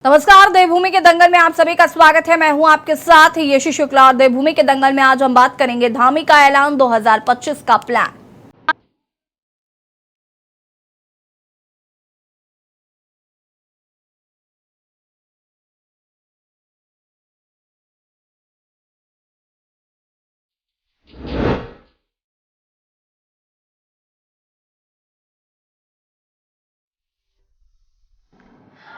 नमस्कार, देवभूमि के दंगल में आप सभी का स्वागत है। मैं हूं आपके साथ यशी शुक्ला और देवभूमि के दंगल में आज हम बात करेंगे धामी का ऐलान 2025 का प्लान।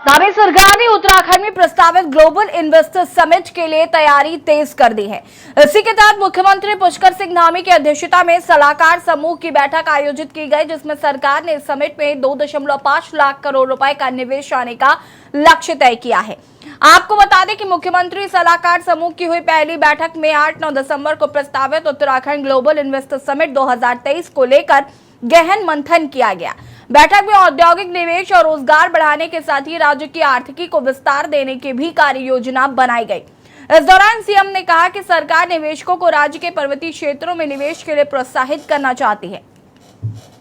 धामी सरकार ने उत्तराखंड में प्रस्तावित ग्लोबल इन्वेस्टर समिट के लिए तैयारी तेज कर दी है। इसी के तहत मुख्यमंत्री पुष्कर सिंह धामी की अध्यक्षता में सलाहकार समूह की बैठक आयोजित की गई, जिसमें सरकार ने इस समिट में 2.5 लाख करोड़ रुपए का निवेश आने का लक्ष्य तय किया है। आपको बता दें कि मुख्यमंत्री सलाहकार समूह की हुई पहली बैठक में 8-9 दिसंबर को प्रस्तावित उत्तराखंड ग्लोबल इन्वेस्टर समिट 2023 को लेकर गहन मंथन किया गया। बैठक में औद्योगिक निवेश और रोजगार बढ़ाने के साथ ही राज्य की आर्थिकी को विस्तार देने की भी कार्य योजना बनाई गई। इस दौरान सीएम ने कहा कि सरकार निवेशकों को राज्य के पर्वतीय क्षेत्रों में निवेश के लिए प्रोत्साहित करना चाहती है।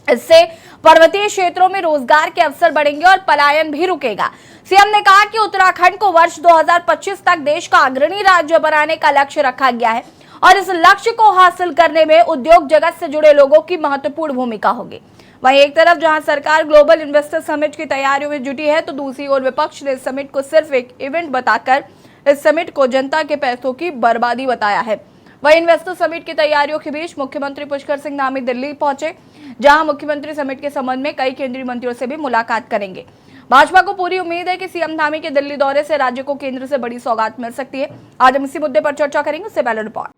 इससे पर्वतीय क्षेत्रों में रोजगार के अवसर बढ़ेंगे और पलायन भी रुकेगा। सीएम ने कहा कि उत्तराखंड को वर्ष 2025 तक देश का अग्रणी राज्य बनाने का लक्ष्य रखा गया है और इस लक्ष्य को हासिल करने में उद्योग जगत से जुड़े लोगों की महत्वपूर्ण भूमिका होगी। वहीं एक तरफ जहां सरकार ग्लोबल इन्वेस्टर समिट की तैयारियों में जुटी है, तो दूसरी ओर विपक्ष ने इस समिट को सिर्फ एक इवेंट बताकर इस समिट को जनता के पैसों की बर्बादी बताया है। वहीं इन्वेस्टर समिट की तैयारियों के बीच मुख्यमंत्री पुष्कर सिंह धामी दिल्ली पहुंचे, जहां मुख्यमंत्री समिट के संबंध में कई केंद्रीय मंत्रियों से भी मुलाकात करेंगे। भाजपा को पूरी उम्मीद है कि सीएम धामी के दिल्ली दौरे से राज्य को केंद्र से बड़ी सौगात मिल सकती है। आज हम इसी मुद्दे पर चर्चा करेंगे। उससे पहले रिपोर्ट।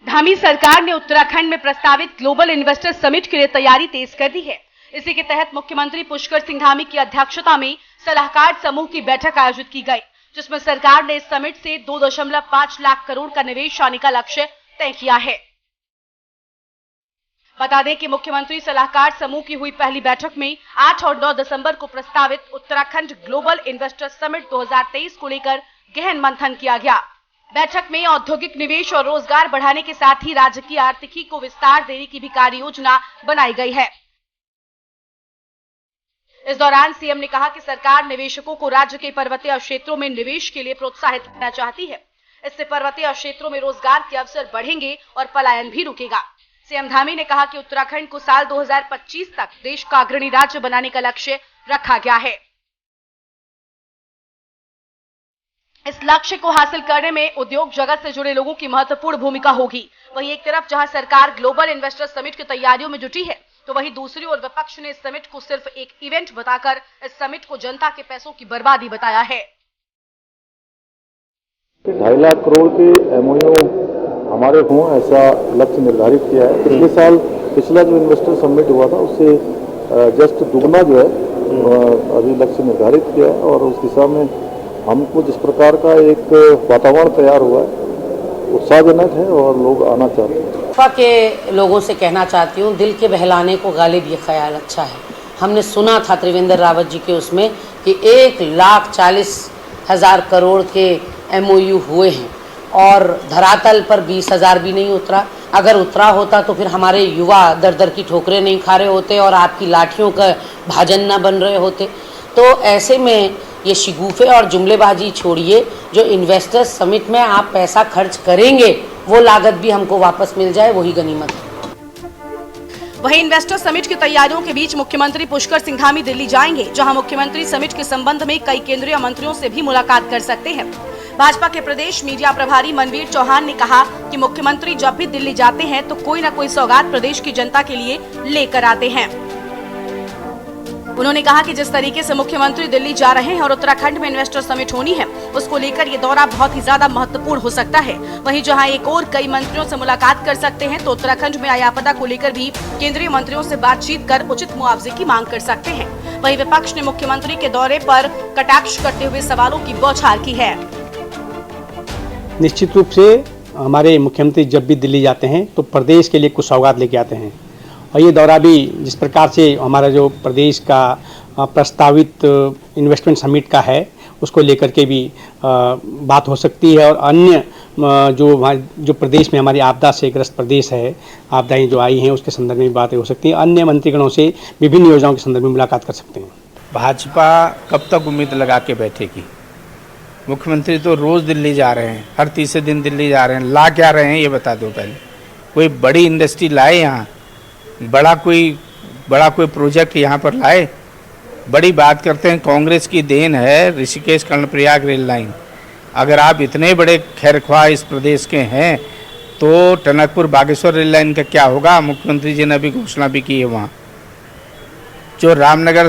धामी सरकार ने उत्तराखंड में प्रस्तावित ग्लोबल इन्वेस्टर समिट के लिए तैयारी तेज कर दी है। इसी के तहत मुख्यमंत्री पुष्कर सिंह धामी की अध्यक्षता में सलाहकार समूह की बैठक आयोजित की गई, जिसमें सरकार ने इस समिट से 2.5 लाख करोड़ का निवेश आने का लक्ष्य तय किया है। बता दें कि मुख्यमंत्री सलाहकार समूह की हुई पहली बैठक में 8 और 9 दिसंबर को प्रस्तावित उत्तराखंड ग्लोबल इन्वेस्टर समिट 2023 को लेकर गहन मंथन किया गया। बैठक में औद्योगिक निवेश और रोजगार बढ़ाने के साथ ही राज्य की आर्थिकी को विस्तार देने की भी कार्य योजना बनाई गई है। इस दौरान सीएम ने कहा कि सरकार निवेशकों को राज्य के पर्वतीय क्षेत्रों में निवेश के लिए प्रोत्साहित करना चाहती है। इससे पर्वतीय क्षेत्रों में रोजगार के अवसर बढ़ेंगे और पलायन भी रुकेगा। सीएम धामी ने कहा कि उत्तराखंड को साल 2025 तक देश का अग्रणी राज्य बनाने का लक्ष्य रखा गया है। इस लक्ष्य को हासिल करने में उद्योग जगत से जुड़े लोगों की महत्वपूर्ण भूमिका होगी। वहीं एक तरफ जहां सरकार ग्लोबल इन्वेस्टर समिट की तैयारियों में जुटी है, तो वहीं दूसरी ओर विपक्ष ने इस समिट को सिर्फ एक इवेंट बताकर इस समिट को जनता के पैसों की बर्बादी बताया है। 2.5 लाख करोड़ के एमओयू हमारे हों, ऐसा लक्ष्य निर्धारित किया है। पिछला जो इन्वेस्टर समिट हुआ था उससे जस्ट दुगना जो है अभी लक्ष्य निर्धारित किया है और उस दिशा में हमको जिस प्रकार का एक वातावरण तैयार हुआ है उत्साहजनक है और लोग आना चाहते हैं। भाजपा के लोगों से कहना चाहती हूँ, दिल के बहलाने को गालिब ये ख्याल अच्छा है। हमने सुना था त्रिवेंद्र रावत जी के उसमें कि 1,40,000 करोड़ के एमओयू हुए हैं और धरातल पर 20,000 भी नहीं उतरा। अगर उतरा होता तो फिर हमारे युवा दर दर की ठोकरें नहीं खा रहे होते और आपकी लाठियों का भाजन न बन रहे होते। तो ऐसे में ये शिगुफे और जुमलेबाजी छोड़िए। जो इन्वेस्टर्स समिट में आप पैसा खर्च करेंगे वो लागत भी हमको वापस मिल जाए, वही गनीमत है। वहीं इन्वेस्टर समिट की तैयारियों के बीच मुख्यमंत्री पुष्कर सिंह धामी दिल्ली जाएंगे, जहां मुख्यमंत्री समिट के संबंध में कई केंद्रीय मंत्रियों से भी मुलाकात कर सकते हैं। भाजपा के प्रदेश मीडिया प्रभारी मनवीर चौहान ने कहा कि मुख्यमंत्री जब भी दिल्ली जाते हैं तो कोई न कोई सौगात प्रदेश की जनता के लिए लेकर आते हैं। उन्होंने कहा कि जिस तरीके से मुख्यमंत्री दिल्ली जा रहे हैं और उत्तराखंड में इन्वेस्टर समिट होनी है, उसको लेकर ये दौरा बहुत ही ज्यादा महत्वपूर्ण हो सकता है। वहीं जहां एक और कई मंत्रियों से मुलाकात कर सकते हैं, तो उत्तराखंड में आई आपदा को लेकर भी केंद्रीय मंत्रियों से बातचीत कर उचित मुआवजे की मांग कर सकते हैं। वहीं विपक्ष ने मुख्यमंत्री के दौरे पर कटाक्ष करते हुए सवालों की बौछार की है। निश्चित रूप से हमारे मुख्यमंत्री जब भी दिल्ली जाते हैं तो प्रदेश के लिए कुछ सौगात लेके आते हैं और ये दौरा भी जिस प्रकार से हमारा जो प्रदेश का प्रस्तावित इन्वेस्टमेंट समिट का है उसको लेकर के भी बात हो सकती है। और अन्य जो प्रदेश में हमारी आपदा से ग्रस्त प्रदेश है, आपदाएं जो आई हैं उसके संदर्भ में भी बातें हो सकती हैं। अन्य मंत्रीगणों से विभिन्न योजनाओं के संदर्भ में मुलाकात कर सकते हैं। भाजपा कब तक उम्मीद लगा के बैठेगी? मुख्यमंत्री तो रोज़ दिल्ली जा रहे हैं, हर तीसरे दिन दिल्ली जा रहे हैं। ला क्या रहे हैं ये बता दो पहले। कोई बड़ी इंडस्ट्री लाए यहाँ, बड़ा कोई प्रोजेक्ट यहाँ पर लाए? बड़ी बात करते हैं कांग्रेस की देन है ऋषिकेश कर्णप्रयाग रेल लाइन। अगर आप इतने बड़े खैरख्वाह इस प्रदेश के हैं तो टनकपुर बागेश्वर रेल लाइन का क्या होगा? मुख्यमंत्री जी ने अभी घोषणा भी की है। वहाँ जो रामनगर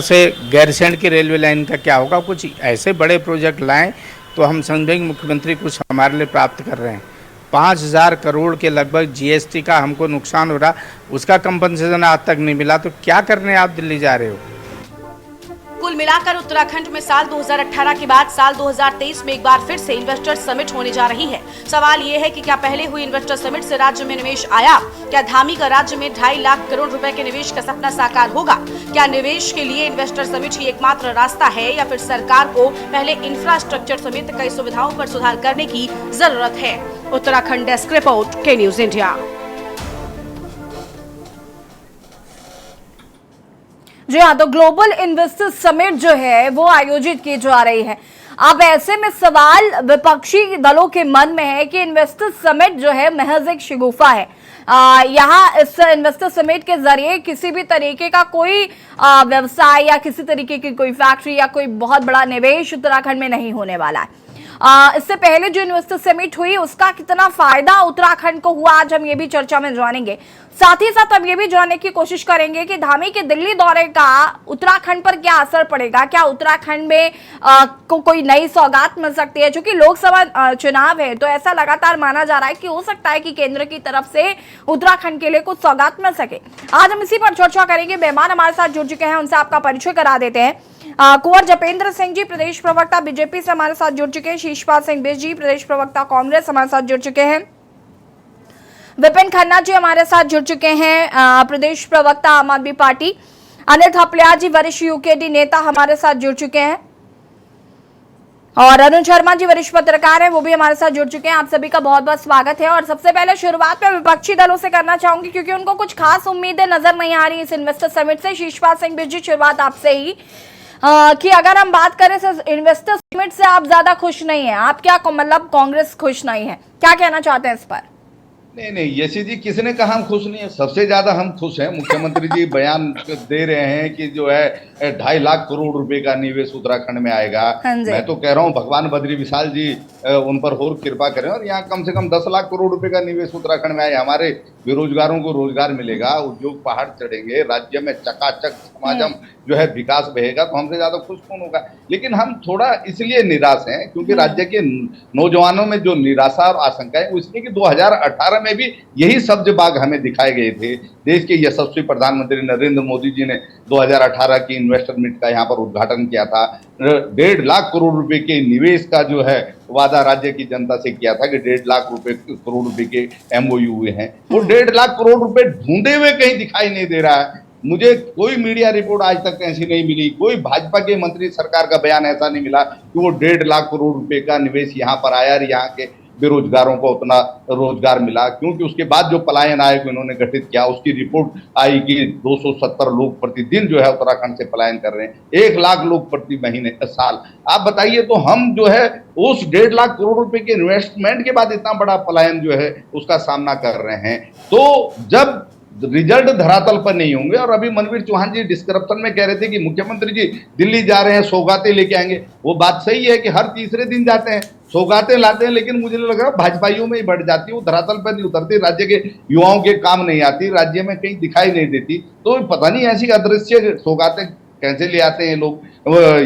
से गैरसैंण की रेलवे लाइन का क्या होगा? कुछ ऐसे बड़े प्रोजेक्ट लाएं तो हम समझेंगे मुख्यमंत्री कुछ हमारे लिए प्राप्त कर रहे हैं। 5,000 करोड़ के लगभग जीएसटी का हमको नुकसान हो रहा, उसका कंपनसेशन आज तक नहीं मिला। तो क्या करने आप दिल्ली जा रहे हो? कुल मिलाकर उत्तराखंड में साल 2018 के बाद साल 2023 में एक बार फिर से इन्वेस्टर समिट होने जा रही है। सवाल ये है कि क्या पहले हुई इन्वेस्टर समिट से राज्य में निवेश आया? क्या धामी का राज्य में 2.5 लाख करोड़ रुपए के निवेश का सपना साकार होगा? क्या निवेश के लिए इन्वेस्टर समिट ही एकमात्र रास्ता है या फिर सरकार को पहले इंफ्रास्ट्रक्चर समेत कई सुविधाओं पर सुधार करने की जरूरत है? उत्तराखंड डेस्क रिपोर्ट, के न्यूज इंडिया। जी हाँ, तो ग्लोबल इन्वेस्टर समिट जो है वो आयोजित की जा रही है। अब ऐसे में सवाल विपक्षी दलों के मन में है कि इन्वेस्टर समिट जो है महज एक शगुफा है। यहाँ इस इन्वेस्टर समिट के जरिए किसी भी तरीके का कोई व्यवसाय या किसी तरीके की कोई फैक्ट्री या कोई बहुत बड़ा निवेश उत्तराखंड में नहीं होने वाला है। इससे पहले जो इन्वेस्टर समिट हुई उसका कितना फायदा उत्तराखंड को हुआ, आज हम ये भी चर्चा में जानेंगे। साथ ही साथ हम ये भी जानने की कोशिश करेंगे कि धामी के दिल्ली दौरे का उत्तराखंड पर क्या असर पड़ेगा। क्या उत्तराखंड में कोई नई सौगात मिल सकती है? क्योंकि लोकसभा चुनाव है तो ऐसा लगातार माना जा रहा है कि हो सकता है कि केंद्र की तरफ से उत्तराखंड के लिए कुछ सौगात मिल सके। आज हम इसी पर चर्चा करेंगे। मेहमान हमारे साथ जुड़ चुके हैं, उनसे आपका परिचय करा देते हैं। कुंवर जपेंद्र सिंह जी प्रदेश प्रवक्ता बीजेपी से हमारे साथ जुड़ चुके हैं। शीशपाल सिंह बिष्ट जी प्रदेश प्रवक्ता कांग्रेस हमारे साथ जुड़ चुके हैं। विपिन खन्ना जी हमारे साथ जुड़ चुके हैं प्रदेश प्रवक्ता आम आदमी पार्टी। अनिल थपलियाल जी वरिष्ठ यूकेडी नेता हमारे साथ जुड़ चुके हैं और अरुण शर्मा जी वरिष्ठ पत्रकार हैं, वो भी हमारे साथ जुड़ चुके हैं। आप सभी का बहुत बहुत स्वागत है। और सबसे पहले शुरुआत में विपक्षी दलों से करना चाहूंगी क्योंकि उनको कुछ खास उम्मीदें नजर नहीं आ रही इस इन्वेस्टर समिट से। शीशपाल सिंह बिष्ट जी, शुरुआत आपसे ही कि अगर हम बात करें इन्वेस्टर समिट से आप ज्यादा खुश नहीं है, आप क्या मतलब कांग्रेस खुश नहीं है, क्या कहना चाहते हैं इस पर? नहीं यशी जी, किसने कहा हम खुश नहीं है? सबसे ज्यादा हम खुश हैं। मुख्यमंत्री जी बयान दे रहे हैं कि जो है 2.5 लाख करोड़ रुपए का निवेश उत्तराखंड में आएगा। मैं तो कह रहा हूँ भगवान बद्री विशाल जी उन पर और कृपा करें और यहाँ कम से कम 10 लाख करोड़ रुपए का निवेश उत्तराखंड में आए। हमारे बेरोजगारों को रोजगार मिलेगा, उद्योग पहाड़ चढ़ेंगे, राज्य में चकाचक समाजम जो है विकास बहेगा। तो हमसे ज्यादा खुश कौन होगा? लेकिन हम थोड़ा इसलिए निराश हैं क्योंकि राज्य के नौजवानों में जो निराशा और आशंका है वो इसलिए कि 2018 में भी यही सब्ज बाग हमें दिखाए गए थे। देश के यशस्वी प्रधानमंत्री नरेंद्र मोदी जी ने 2018 की इन्वेस्टर मीट का यहाँ पर उद्घाटन किया था। 1.5 लाख करोड़ रुपए के निवेश का जो है वादा राज्य की जनता से किया था कि 1.5 लाख करोड़ रुपए के MOU हुए हैं। वो 1.5 लाख करोड़ रुपए ढूंढे हुए कहीं दिखाई नहीं दे रहा है। मुझे कोई मीडिया रिपोर्ट आज तक ऐसी नहीं मिली, कोई भाजपा के मंत्री सरकार का बयान ऐसा नहीं मिला कि वो 1.5 लाख करोड़ रुपए का निवेश यहाँ पर आया और यहाँ के बेरोजगारों को उतना रोजगार मिला। क्योंकि उसके बाद जो पलायन आयोग इन्होंने गठित किया उसकी रिपोर्ट आई कि 270 लोग प्रतिदिन जो है उत्तराखंड से पलायन कर रहे हैं, 1 लाख लोग प्रति महीने साल। आप बताइए तो हम जो है उस 1.5 लाख करोड़ रुपए के इन्वेस्टमेंट के बाद इतना बड़ा पलायन जो है उसका सामना कर रहे हैं। तो जब रिजल्ट धरातल पर नहीं होंगे, और अभी मनवीर चौहान जी डिस्क्रिप्शन में कह रहे थे कि मुख्यमंत्री जी दिल्ली जा रहे हैं, सौगातें लेके आएंगे। वो बात सही है कि हर तीसरे दिन जाते हैं, सौगातें लाते हैं, लेकिन मुझे लग रहा है भाजपाइयों में ही बढ़ जाती है, वो धरातल पर नहीं उतरती, राज्य के युवाओं के काम नहीं आती, राज्य में कहीं दिखाई नहीं देती। तो पता नहीं ऐसी अदृश्य सौगातें कैसे ले आते हैं लोग,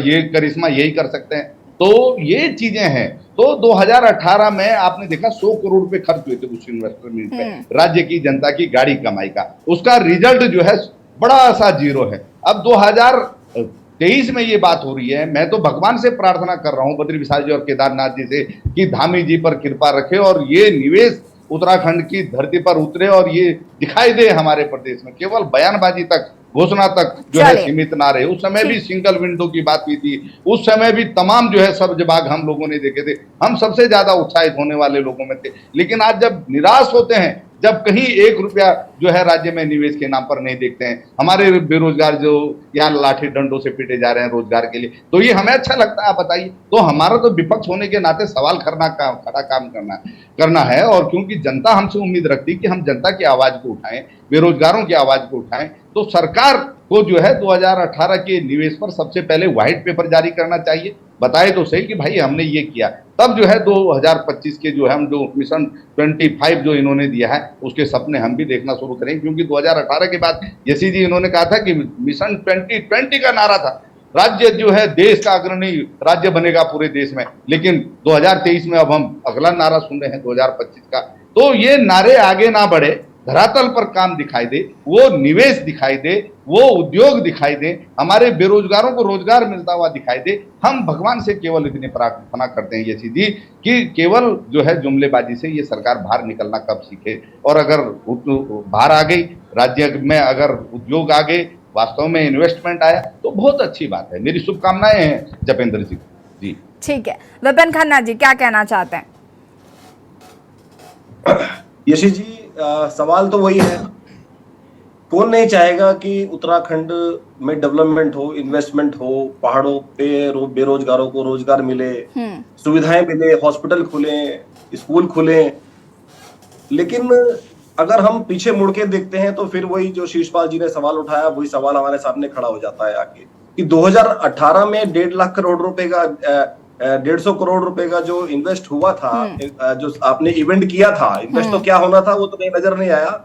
ये करिश्मा यही कर सकते हैं। तो ये चीजें हैं। तो 2018 में आपने देखा 100 करोड़ रुपए खर्च हुए थे उस इन्वेस्टर मीट पे, राज्य की जनता की गाड़ी कमाई का, उसका रिजल्ट जो है बड़ा सा जीरो है। अब 2023 में ये बात हो रही है। मैं तो भगवान से प्रार्थना कर रहा हूँ, बद्री विशाल जी और केदारनाथ जी से, कि धामी जी पर कृपा रखे और ये निवेश उत्तराखंड की धरती पर उतरे और ये दिखाई दे हमारे प्रदेश में। केवल बयानबाजी तक घोषणा तक जो है चलिए। सीमित ना रहे। उस समय भी सिंगल विंडो की बात हुई थी, उस समय भी तमाम जो है सब विभाग हम लोगों ने देखे थे, हम सबसे ज्यादा उत्साहित होने वाले लोगों में थे। लेकिन आज जब निराश होते हैं, जब कहीं 1 रुपया जो है राज्य में निवेश के नाम पर नहीं देखते हैं, हमारे बेरोजगार जो यहाँ लाठी डंडों से पीटे जा रहे हैं रोजगार के लिए, तो ये हमें अच्छा लगता है? आप बताइए। तो हमारा तो विपक्ष होने के नाते सवाल खड़ा काम करना है। और क्योंकि जनता हमसे उम्मीद रखती है कि हम जनता की आवाज को उठाएं, बेरोजगारों की आवाज को उठाएं, तो सरकार को जो है 2018 के निवेश पर सबसे पहले व्हाइट पेपर जारी करना चाहिए, बताए तो सही कि भाई हमने ये किया। तब जो है 2025 के जो है हम जो मिशन 25 जो इन्होंने दिया है उसके सपने हम भी देखना शुरू करें। क्योंकि 2018 के बाद यशी जी इन्होंने कहा था कि मिशन 2020 का नारा था, राज्य जो है देश का अग्रणी राज्य बनेगा पूरे देश में। लेकिन 2023 में अब हम अगला नारा सुन रहे हैं 2025 का। तो ये नारे आगे ना बढ़े, धरातल पर काम दिखाई दे, वो निवेश दिखाई दे, वो उद्योग दिखाई दे, हमारे बेरोजगारों को रोजगार मिलता हुआ दिखाई दे। हम भगवान से केवल इतनी प्रार्थना करते हैं यशी जी कि केवल जो है जुमलेबाजी से ये सरकार बाहर निकलना कब सीखे। और अगर बाहर आ गई, राज्य में अगर उद्योग आ गए, वास्तव में इन्वेस्टमेंट आया, तो बहुत अच्छी बात है। मेरी शुभकामनाएं हैं जपेंद्र जी। ठीक है, विपिन खन्ना जी क्या कहना चाहते हैं? यशी जी, सवाल तो वही है, कौन नहीं चाहेगा कि उत्तराखंड में डेवलपमेंट हो, इन्वेस्टमेंट हो, पहाड़ों पे बेरोजगारों को रोजगार मिले, सुविधाएं मिले, हॉस्पिटल खुले, स्कूल खुले। लेकिन अगर हम पीछे मुड़ के देखते हैं तो फिर वही जो शीशपाल जी ने सवाल उठाया, वही सवाल हमारे सामने खड़ा हो जाता है आके कि 2018 में 1.5 लाख करोड़ रुपए का 150 करोड़ रुपए का जो इन्वेस्ट हुआ था, जो आपने इवेंट किया था, इन्वेस्ट तो क्या होना था वो तो कहीं नजर नहीं आया,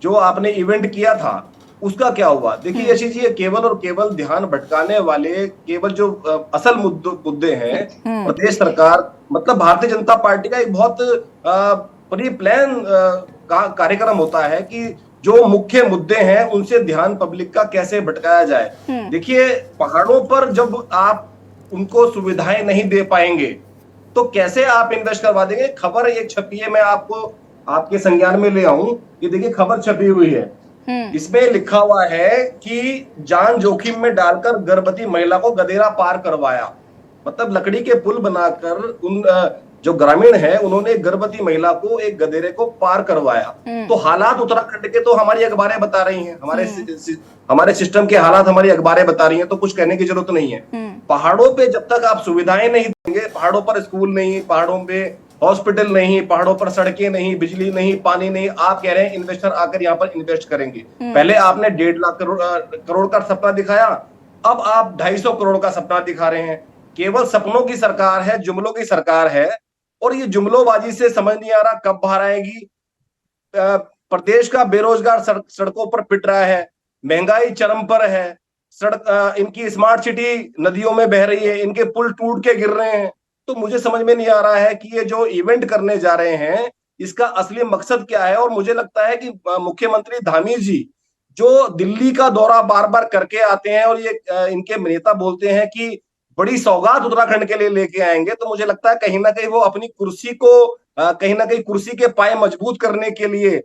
जो आपने इवेंट किया था उसका क्या हुआ? देखिए यशी जी, केवल और केवल ध्यान भटकाने वाले केवल जो असल मुद्दे हैं, प्रदेश सरकार मतलब भारतीय जनता पार्टी का एक बहुत प्री प्लान कार्यक्रम होता है कि जो मुख्य मुद्दे हैं उनसे ध्यान पब्लिक का कैसे भटकाया जाए। देखिए, पहाड़ों पर जब आप उनको सुविधाएं नहीं दे पाएंगे तो कैसे आप इन्वेस्ट करवा देंगे? खबर एक छपी है, मैं आपको आपके संज्ञान में ले आऊं कि देखिए खबर छपी हुई है, इसमें लिखा हुआ है कि जान जोखिम में डालकर गर्भवती महिला को गदेरा पार करवाया। मतलब लकड़ी के पुल बनाकर उन जो ग्रामीण है उन्होंने गर्भवती महिला को एक गदेरे को पार करवाया। तो हालात उत्तराखंड के तो हमारी अखबारें बता रही हैं, हमारे सिस्टम के हालात हमारी अखबारें बता रही हैं, तो कुछ कहने की जरूरत नहीं है। पहाड़ों पे जब तक आप सुविधाएं नहीं देंगे, पहाड़ों पर स्कूल नहीं, पहाड़ों पे हॉस्पिटल नहीं, पहाड़ों पर सड़कें नहीं, बिजली नहीं, पानी नहीं, आप कह रहे हैं इन्वेस्टर आकर यहाँ पर इन्वेस्ट करेंगे। पहले आपने 1.5 लाख करोड़ का सपना दिखाया, अब आप 250 करोड़ का सपना दिखा रहे हैं। केवल सपनों की सरकार है, जुमलों की सरकार है, और ये जुमलोबाजी से समझ नहीं आ रहा कब बाहर आएगी। प्रदेश का बेरोजगार सड़कों पर पिट रहा है, महंगाई चरम पर है, इनकी स्मार्ट सिटी नदियों में बह रही है, इनके पुल टूट के गिर रहे हैं। तो मुझे समझ में नहीं आ रहा है कि ये जो इवेंट करने जा रहे हैं इसका असली मकसद क्या है। और मुझे लगता है कि मुख्यमंत्री धामी जी जो दिल्ली का दौरा बार बार करके आते हैं और ये इनके नेता बोलते हैं कि बड़ी सौगात उत्तराखंड के लिए लेके आएंगे, तो मुझे लगता है कहीं ना कहीं वो अपनी कुर्सी को कहीं ना कहीं कुर्सी के पाए मजबूत करने के लिए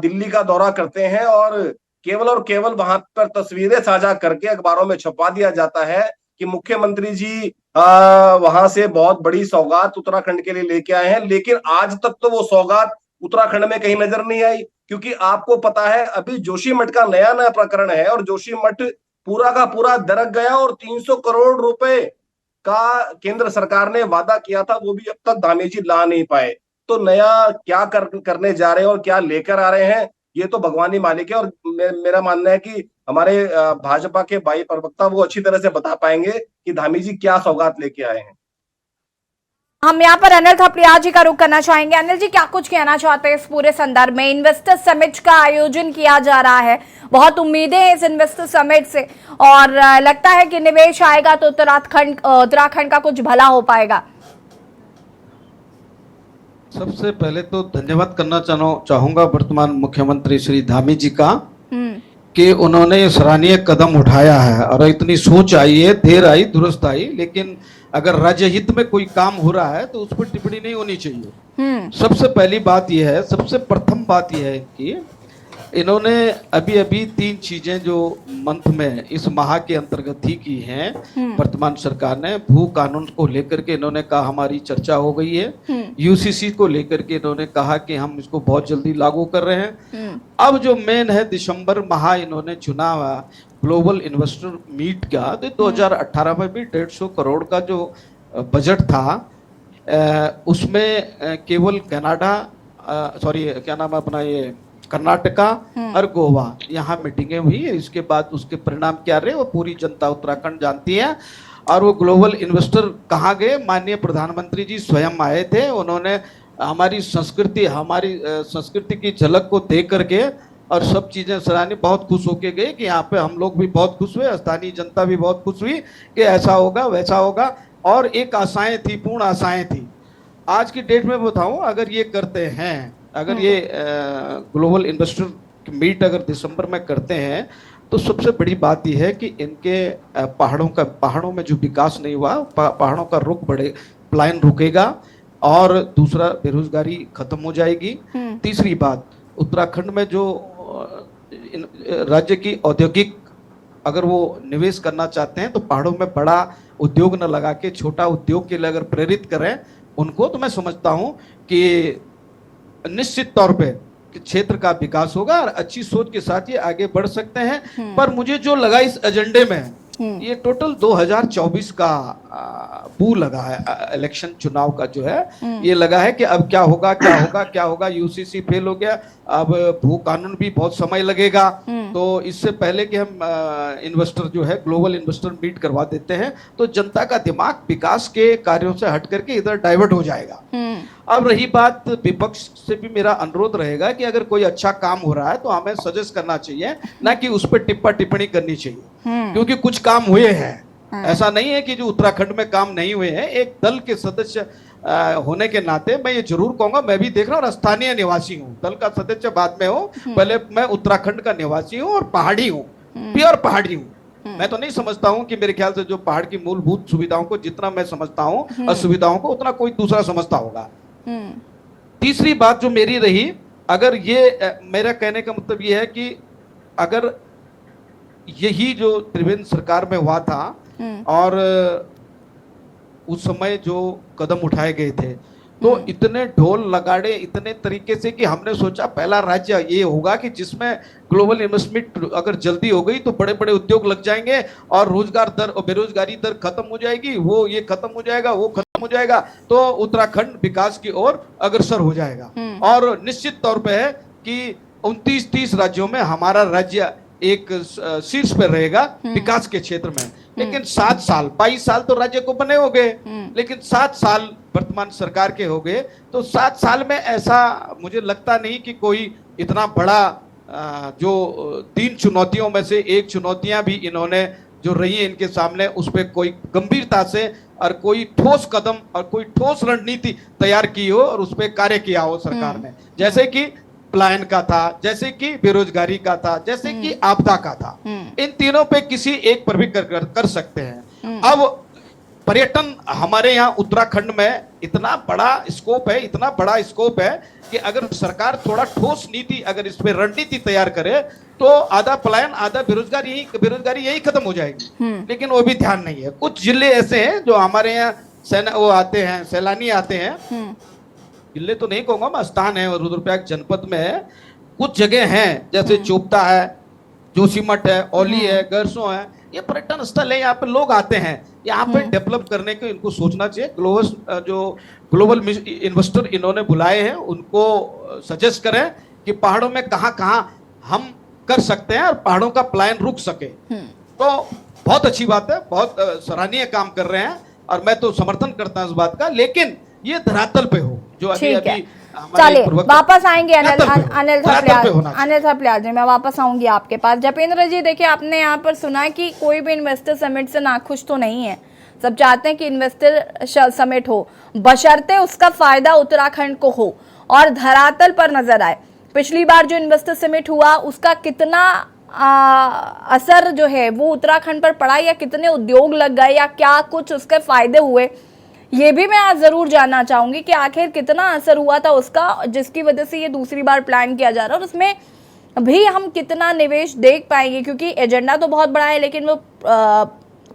दिल्ली का दौरा करते हैं और केवल वहां पर तस्वीरें साझा करके अखबारों में छपवा दिया जाता है कि मुख्यमंत्री जी वहां से बहुत बड़ी सौगात उत्तराखंड के लिए लेके आए हैं। लेकिन आज तक तो वो सौगात उत्तराखंड में कहीं नजर नहीं आई, क्योंकि आपको पता है अभी जोशीमठ का नया प्रकरण है और जोशीमठ पूरा का पूरा दरक गया और 300 करोड़ रुपए का केंद्र सरकार ने वादा किया था, वो भी अब तक धामी जी ला नहीं पाए। तो नया क्या करने जा रहे हैं और क्या लेकर आ रहे हैं, ये तो भगवान ही मालिक है। और मेरा मानना है कि हमारे भाजपा के बाई प्रवक्ता वो अच्छी तरह से बता पाएंगे कि धामी जी क्या सौगात लेके आए हैं। हम यहाँ पर अनिल थपलियाल जी का रुख करना चाहेंगे। अनिल जी, क्या कुछ कहना चाहते हैं इस पूरे संदर्भ में? इन्वेस्टर समिट का आयोजन किया जा रहा है, बहुत उम्मीदें हैं इस इन्वेस्टर समिट से और लगता है कि निवेश आएगा तो उत्तराखंड का कुछ भला हो पाएगा। सबसे पहले तो धन्यवाद करना चाहूंगा वर्तमान मुख्यमंत्री श्री धामी जी का कि उन्होंने सराहनीय कदम उठाया है और इतनी सोच आई है, देर आई दुरुस्त आई, लेकिन अगर राज्य हित में कोई काम हो रहा है तो उस पर टिप्पणी नहीं होनी चाहिए। सबसे पहली बात यह है, सबसे प्रथम बात यह है कि इन्होंने अभी अभी 3 चीजें जो मंथ में इस माह के अंतर्गत ही की हैं वर्तमान सरकार ने। भू कानून को लेकर के इन्होंने कहा हमारी चर्चा हो गई है। यूसीसी को लेकर के इन्होंने कहा कि हम इसको बहुत जल्दी लागू कर रहे हैं। अब जो मेन है, दिसंबर माह इन्होंने चुना हुआ ग्लोबल इन्वेस्टर मीट का। तो 2018 में भी 150 करोड़ का जो बजट था, उसमें केवल कनाडा, सॉरी क्या नाम है अपना, ये कर्नाटका और गोवा, यहाँ मीटिंगें हुई। इसके बाद उसके परिणाम क्या रहे वो पूरी जनता उत्तराखंड जानती है। और वो ग्लोबल इन्वेस्टर कहाँ गए? माननीय प्रधानमंत्री जी स्वयं आए थे। उन्होंने हमारी संस्कृति की झलक को देख करके और सब चीजें सराहनी, बहुत खुश होके गए कि यहाँ पे हम लोग भी बहुत खुश हुए, स्थानीय जनता भी बहुत खुश हुई कि ऐसा होगा वैसा होगा। और एक आशाएं थी, पूर्ण आशाएं थी। आज की डेट में बताऊं, अगर ये करते हैं, अगर ये ग्लोबल इन्वेस्टर मीट अगर दिसंबर में करते हैं, तो सबसे बड़ी बात यह है कि इनके पहाड़ों में जो विकास नहीं हुआ, पहाड़ों का रुख पलायन रुकेगा। और दूसरा, बेरोजगारी खत्म हो जाएगी। तीसरी बात, उत्तराखंड में जो राज्य की औद्योगिक अगर वो निवेश करना चाहते हैं तो पहाड़ों में बड़ा उद्योग न लगा के छोटा उद्योग के लिए अगर प्रेरित करें उनको, तो मैं समझता हूं कि निश्चित तौर पे क्षेत्र का विकास होगा और अच्छी सोच के साथ ये आगे बढ़ सकते हैं। पर मुझे जो लगा इस एजेंडे में, ये टोटल 2024 का पू लगा है, इलेक्शन चुनाव का जो है, ये लगा है कि अब क्या होगा क्या होगा क्या होगा। यूसीसी फेल हो गया, अब भू कानून भी बहुत समय लगेगा। तो इससे पहले कि हम इन्वेस्टर जो है ग्लोबल इन्वेस्टर मीट करवा देते हैं, तो जनता का दिमाग विकास के कार्यों से हट करके इधर डाइवर्ट हो जाएगा। अब रही बात, विपक्ष से भी मेरा अनुरोध रहेगा कि अगर कोई अच्छा काम हो रहा है तो हमें सजेस्ट करना चाहिए, ना कि उस पर टिप्पणी करनी चाहिए। क्योंकि कुछ काम हुए हैं, ऐसा नहीं है कि जो उत्तराखंड में काम नहीं हुए हैं। एक दल के सदस्य होने के नाते मैं ये जरूर कहूंगा, मैं भी देख रहा हूँ और स्थानीय निवासी हूँ, दल का सदस्य बाद में हूँ, पहले मैं उत्तराखंड का निवासी हूँ और पहाड़ी हूँ, प्योर पहाड़ी हूँ। मैं तो नहीं समझता हूँ कि मेरे ख्याल से जो पहाड़ की मूलभूत सुविधाओं को जितना मैं समझता हूँ असुविधाओं को उतना कोई दूसरा समझता होगा। तीसरी बात जो मेरी रही, अगर ये मेरा कहने का मतलब ये है कि अगर यही जो त्रिवेंद्र सरकार में हुआ था और उस समय जो कदम उठाए गए थे, तो इतने ढोल लगाड़े इतने तरीके से कि हमने सोचा पहला राज्य ये होगा कि जिसमें ग्लोबल इन्वेस्टमेंट अगर जल्दी हो गई तो बड़े बड़े उद्योग लग जाएंगे और रोजगार दर और बेरोजगारी दर खत्म हो जाएगी, वो ये खत्म हो जाएगा, वो खत्म हो जाएगा, तो उत्तराखंड विकास की ओर अग्रसर हो जाएगा। और निश्चित तौर पे है कि 29-30 राज्यों में हमारा राज्य एक शीर्ष पर रहेगा विकास के क्षेत्र में। लेकिन 7 साल 22 साल तो राज्य को बने हो गए, लेकिन 7 साल वर्तमान सरकार के हो गए, तो 7 साल में ऐसा मुझे लगता नहीं कि कोई इतना बड़ा जो 3 चुनौतियों में से एक चुनौतियां भी इन्होंने जो रही है इनके सामने, उस पर कोई गंभीरता से और कोई ठोस कदम और कोई ठोस रणनीति तैयार की हो और उस पर कार्य किया हो सरकार ने। जैसे कि पलायन का था, जैसे कि बेरोजगारी का था, जैसे कि आपदा का था। इन तीनों पे किसी एक पर भी कर सकते हैं। अब पर्यटन हमारे यहाँ उत्तराखंड में इतना बड़ा स्कोप है, इतना बड़ा स्कोप है कि अगर सरकार थोड़ा ठोस नीति अगर इस पे रणनीति तैयार करे तो आधा पलायन आधा बेरोजगारी यही खत्म हो जाएगी। लेकिन वो भी ध्यान नहीं है। कुछ जिले ऐसे हैं जो हमारे यहाँ वो आते हैं, सैलानी आते हैं, जिले तो नहीं कहूंगा मैं, स्थान है रुद्रप्रयाग जनपद में है, कुछ जगह हैं जैसे चोपता है, जोशीमठ है, औली है, गरसों है, ये पर्यटन स्थल है, यहाँ पे लोग आते हैं। यहाँ पे डेवलप करने को इनको सोचना चाहिए। ग्लोबल इन्वेस्टर इन्होंने बुलाए हैं, उनको सजेस्ट करें कि पहाड़ों में कहाँ कहाँ हम कर सकते हैं और पहाड़ों का पलायन रुक सके। तो बहुत अच्छी बात है, बहुत सराहनीय काम कर रहे हैं और मैं तो समर्थन करता हूँ इस बात का, लेकिन ये धरातल पे हो जो अभी चलिए वापस आएंगे अनिल थपलियाल जी, मैं वापस आऊंगी आपके पास। जपेंद्र जी, देखिए आपने यहाँ पर सुना है कि कोई भी इन्वेस्टर समिट से नाखुश तो नहीं है, सब चाहते हैं कि इन्वेस्टर समिट हो, बशर्ते उसका फायदा उत्तराखंड को हो और धरातल पर नजर आए। पिछली बार जो इन्वेस्टर समिट हुआ उसका कितना असर जो है वो उत्तराखंड पर पड़ा, या कितने उद्योग लग गए, या क्या कुछ उसके फायदे हुए, ये भी मैं आज जरूर जानना चाहूंगी कि आखिर कितना असर हुआ था उसका, जिसकी वजह से ये दूसरी बार प्लान किया जा रहा है और उसमें भी हम कितना निवेश देख पाएंगे, क्योंकि एजेंडा तो बहुत बड़ा है लेकिन वो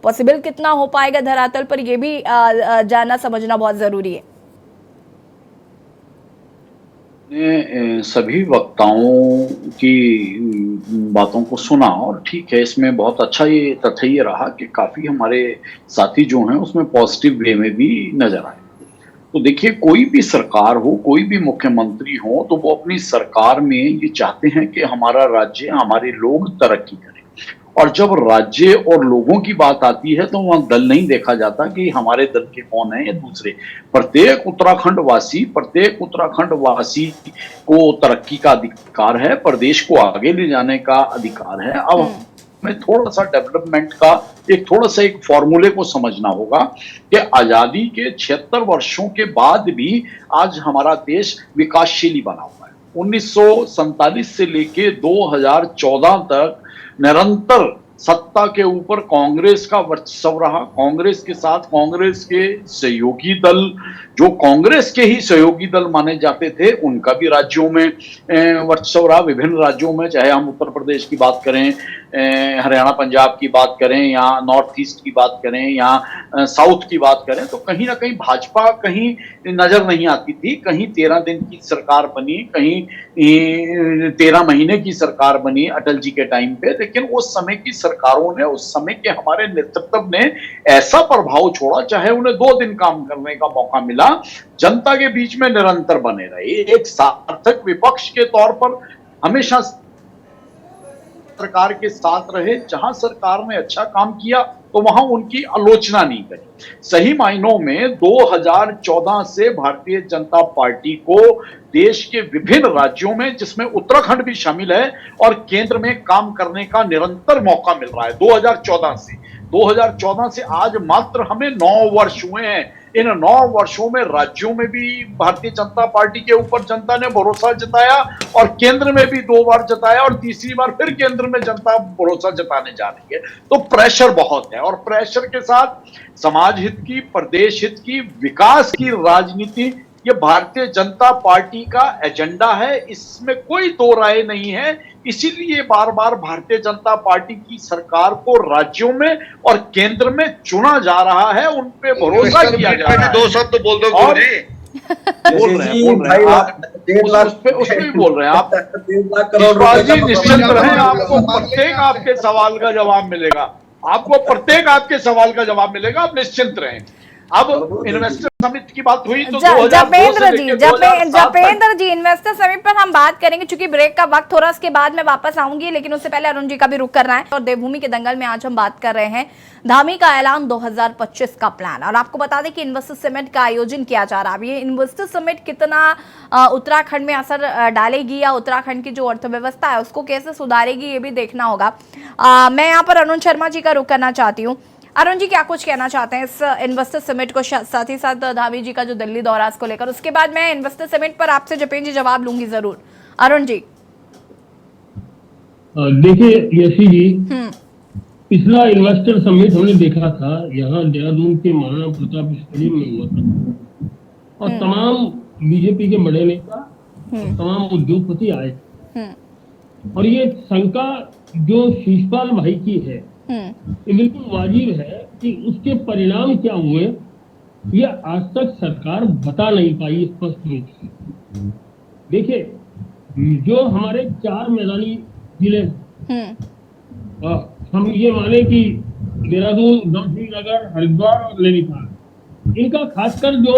पॉसिबल कितना हो पाएगा धरातल पर, ये भी जानना समझना बहुत जरूरी है। ने सभी वक्ताओं की बातों को सुना और ठीक है, इसमें बहुत अच्छा ये तथ्य ये रहा कि काफ़ी हमारे साथी जो हैं उसमें पॉजिटिव वे में भी नजर आए। तो देखिए, कोई भी सरकार हो, कोई भी मुख्यमंत्री हो, तो वो अपनी सरकार में ये चाहते हैं कि हमारा राज्य, हमारे लोग तरक्की करें। और जब राज्य और लोगों की बात आती है तो वहां दल नहीं देखा जाता कि हमारे दल के कौन है या दूसरे। प्रत्येक उत्तराखंड वासी को तरक्की का अधिकार है, प्रदेश को आगे ले जाने का अधिकार है। अब हमें थोड़ा सा डेवलपमेंट का एक फॉर्मूले को समझना होगा कि आजादी के 76 वर्षों के बाद भी आज हमारा देश विकासशील बना हुआ है। 1947 से लेके 2014 तक निरंतर सत्ता के ऊपर कांग्रेस का वर्चस्व रहा। कांग्रेस के साथ कांग्रेस के सहयोगी दल, जो कांग्रेस के ही सहयोगी दल माने जाते थे, उनका भी राज्यों में वर्चस्व रहा। विभिन्न राज्यों में, चाहे हम उत्तर प्रदेश की बात करें, हरियाणा पंजाब की बात करें, या नॉर्थ ईस्ट की बात करें, या साउथ की बात करें, तो कहीं ना कहीं भाजपा कहीं नजर नहीं आती थी। कहीं 13 दिन की सरकार बनी, कहीं 13 महीने की सरकार बनी अटल जी के टाइम पे। लेकिन उस समय की सरकारों ने, उस समय के हमारे नेतृत्व ने ऐसा प्रभाव छोड़ा, चाहे उन्हें 2 दिन काम करने का मौका मिला, जनता के बीच में निरंतर बने रहे। एक सार्थक विपक्ष के तौर पर हमेशा सरकार के साथ रहे। जहां सरकार ने अच्छा काम किया तो वहां उनकी आलोचना नहीं करी। सही मायनों में 2014 से भारतीय जनता पार्टी को देश के विभिन्न राज्यों में, जिसमें उत्तराखंड भी शामिल है, और केंद्र में काम करने का निरंतर मौका मिल रहा है। 2014 से आज मात्र हमें 9 वर्ष हुए हैं। इन 9 वर्षों में राज्यों में भी भारतीय जनता पार्टी के ऊपर जनता ने भरोसा जताया, और केंद्र में भी 2 बार जताया, और तीसरी बार फिर केंद्र में जनता भरोसा जताने जा रही है। तो प्रेशर बहुत है, और प्रेशर के साथ समाज हित की, प्रदेश हित की, विकास की राजनीति, ये भारतीय जनता पार्टी का एजेंडा है, इसमें कोई दो राय नहीं है। इसीलिए बार बार भारतीय जनता पार्टी की सरकार को राज्यों में और केंद्र में चुना जा रहा है, उन पे भरोसा किया जा रहा है। 2 शब्द बोल दो बोल रहे हैं आप, उस पे भी बोल रहे हैं आप। निश्चित रहें, आपको प्रत्येक आपके सवाल का जवाब मिलेगा, आपको प्रत्येक आपके सवाल का जवाब मिलेगा, आप निश्चिंत रहें। अब इन्वेस्टर समिट की बात हुई तो जपेंद्र जी इन्वेस्टर समिट पर हम बात करेंगे, चूंकि ब्रेक का वक्त हो रहा है, उसके बाद मैं वापस आऊंगी, लेकिन उससे पहले अरुण जी का भी रुख करना है। और देवभूमि के दंगल में आज हम बात कर रहे हैं धामी का ऐलान 2025 का प्लान, और आपको बता दें कि इन्वेस्टर समिट का आयोजन किया जा रहा है। ये इन्वेस्टर समिट कितना उत्तराखंड में असर डालेगी, या उत्तराखंड की जो अर्थव्यवस्था है उसको कैसे सुधारेगी, ये भी देखना होगा। मैं यहाँ पर अरुण शर्मा जी का रुख करना चाहती हूँ। अरुण जी, क्या कुछ कहना चाहते हैं इस इन्वेस्टर समिट को, साथ ही साथ धामी जी का जो दिल्ली दौरा इसको लेकर? उसके बाद मैं इन्वेस्टर समिट पर आपसे जपेंद्र जी जवाब लूंगी जरूर। अरुण जी देखिए यशी जी, पिछला इन्वेस्टर समिट हमने देखा था, यहाँ देहरादून के महाराणा प्रताप स्टेडियम में हुआ था, और तमाम बीजेपी के बड़े नेता, तमाम उद्योगपति आए थे। और ये शंका जो शिषपाल भाई की है, ये बिल्कुल वाजिब है कि उसके परिणाम क्या हुए, ये आज तक सरकार बता नहीं पाई स्पष्ट रूप से। देखिए, जो हमारे 4 मैदानी जिले, हम ये माने कि देहरादून, गढ़चिरोली, हरिद्वार और नैनीताल, इनका खासकर जो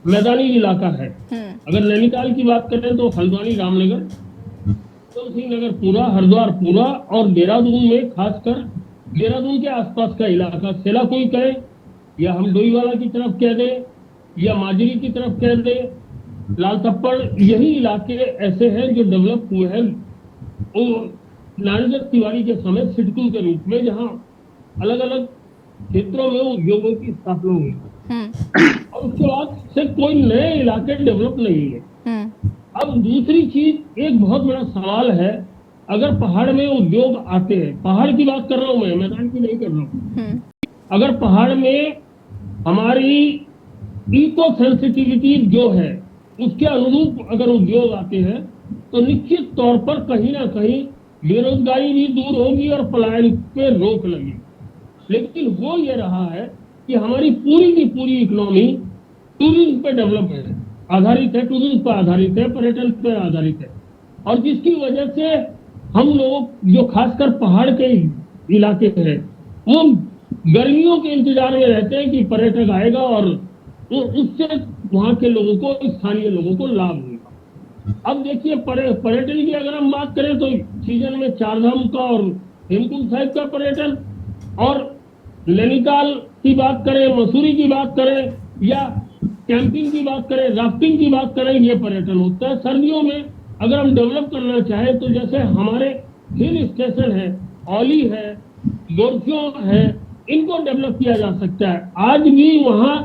मैदानी इलाका है, अगर नैनीताल की बात करें तो हल्द्वानी, रामनगर, तुलसीनगर पूरा, हरिद्वार पूरा, और देहरादून में खासकर देहरादून के आसपास का इलाका, सेला कोई कहे, या हम डोईवाला की तरफ कह दें, या माजरी की तरफ कह दें, लाल थप्पड़, यही इलाके ऐसे हैं जो डेवलप हुए हैं नारायण तिवारी के समय सिडकुल के रूप में, जहां अलग अलग क्षेत्रों में उद्योगों की स्थापना हुई, और उसके बाद से कोई नए इलाके डेवलप नहीं है। अब दूसरी चीज, एक बहुत बड़ा सवाल है, अगर पहाड़ में उद्योग आते हैं, पहाड़ की बात कर रहा हूं मैं, मैदान की नहीं कर रहा हूं, अगर पहाड़ में हमारी इको सेंसिटिविटी जो है उसके अनुरूप अगर उद्योग आते हैं, तो निश्चित तौर पर कहीं ना कहीं बेरोजगारी भी दूर होगी और पलायन पे रोक लगेगी। लेकिन हो ये रहा है कि हमारी पूरी की पूरी इकोनॉमी टूरिज्म पे डेवलपमेंट आधारित है, टूरिज्म पर आधारित है, पर्यटन पे आधारित है, और जिसकी वजह से हम लोग जो खासकर पहाड़ के इलाके हैं वो गर्मियों के इंतजार में रहते हैं कि पर्यटक आएगा और उससे वहां के लोगों को, स्थानीय लोगों को लाभ होगा। अब देखिए पर्यटन की अगर हम बात करें तो सीजन में चारधाम का और हेमकुंड साहिब का पर्यटन, और नैनीताल की बात करें, मसूरी की बात करें, या कैंपिंग की बात करें, राफ्टिंग की बात करें, ये पर्यटन होता है। सर्दियों में अगर हम डेवलप करना चाहें तो जैसे हमारे हिल स्टेशन है, औली है, गोरखियों है, इनको डेवलप किया जा सकता है। आज भी वहाँ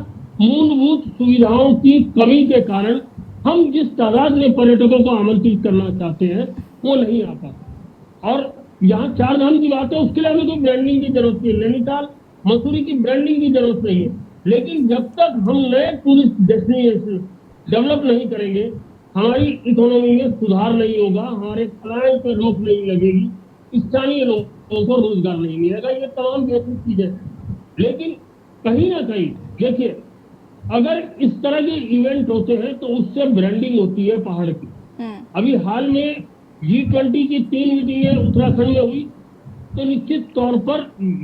मूलभूत सुविधाओं की कमी के कारण हम जिस तादाद में पर्यटकों को आमंत्रित करना चाहते हैं वो नहीं आ पाता। और यहाँ चारधाम की बात है, उसके लिए हमें कोई ब्रांडिंग की जरूरत नहीं है, नैनीताल मसूरी की ब्रांडिंग की जरूरत नहीं है। लेकिन जब तक हम नए टूरिस्ट डेस्टिनेशन डेवलप नहीं करेंगे, हमारी इकोनॉमी में सुधार नहीं होगा, हमारे पलायन पर रोक नहीं लगेगी, स्थानीय लोगों को रोजगार नहीं मिलेगा। ये तमाम बेसिक चीजें हैं। लेकिन कहीं ना कहीं देखिए, अगर इस तरह के इवेंट होते हैं तो उससे ब्रांडिंग होती है पहाड़ की। अभी हाल में G20 की 3 मीटिंगें उत्तराखंड में हुई, तो निश्चित तौर पर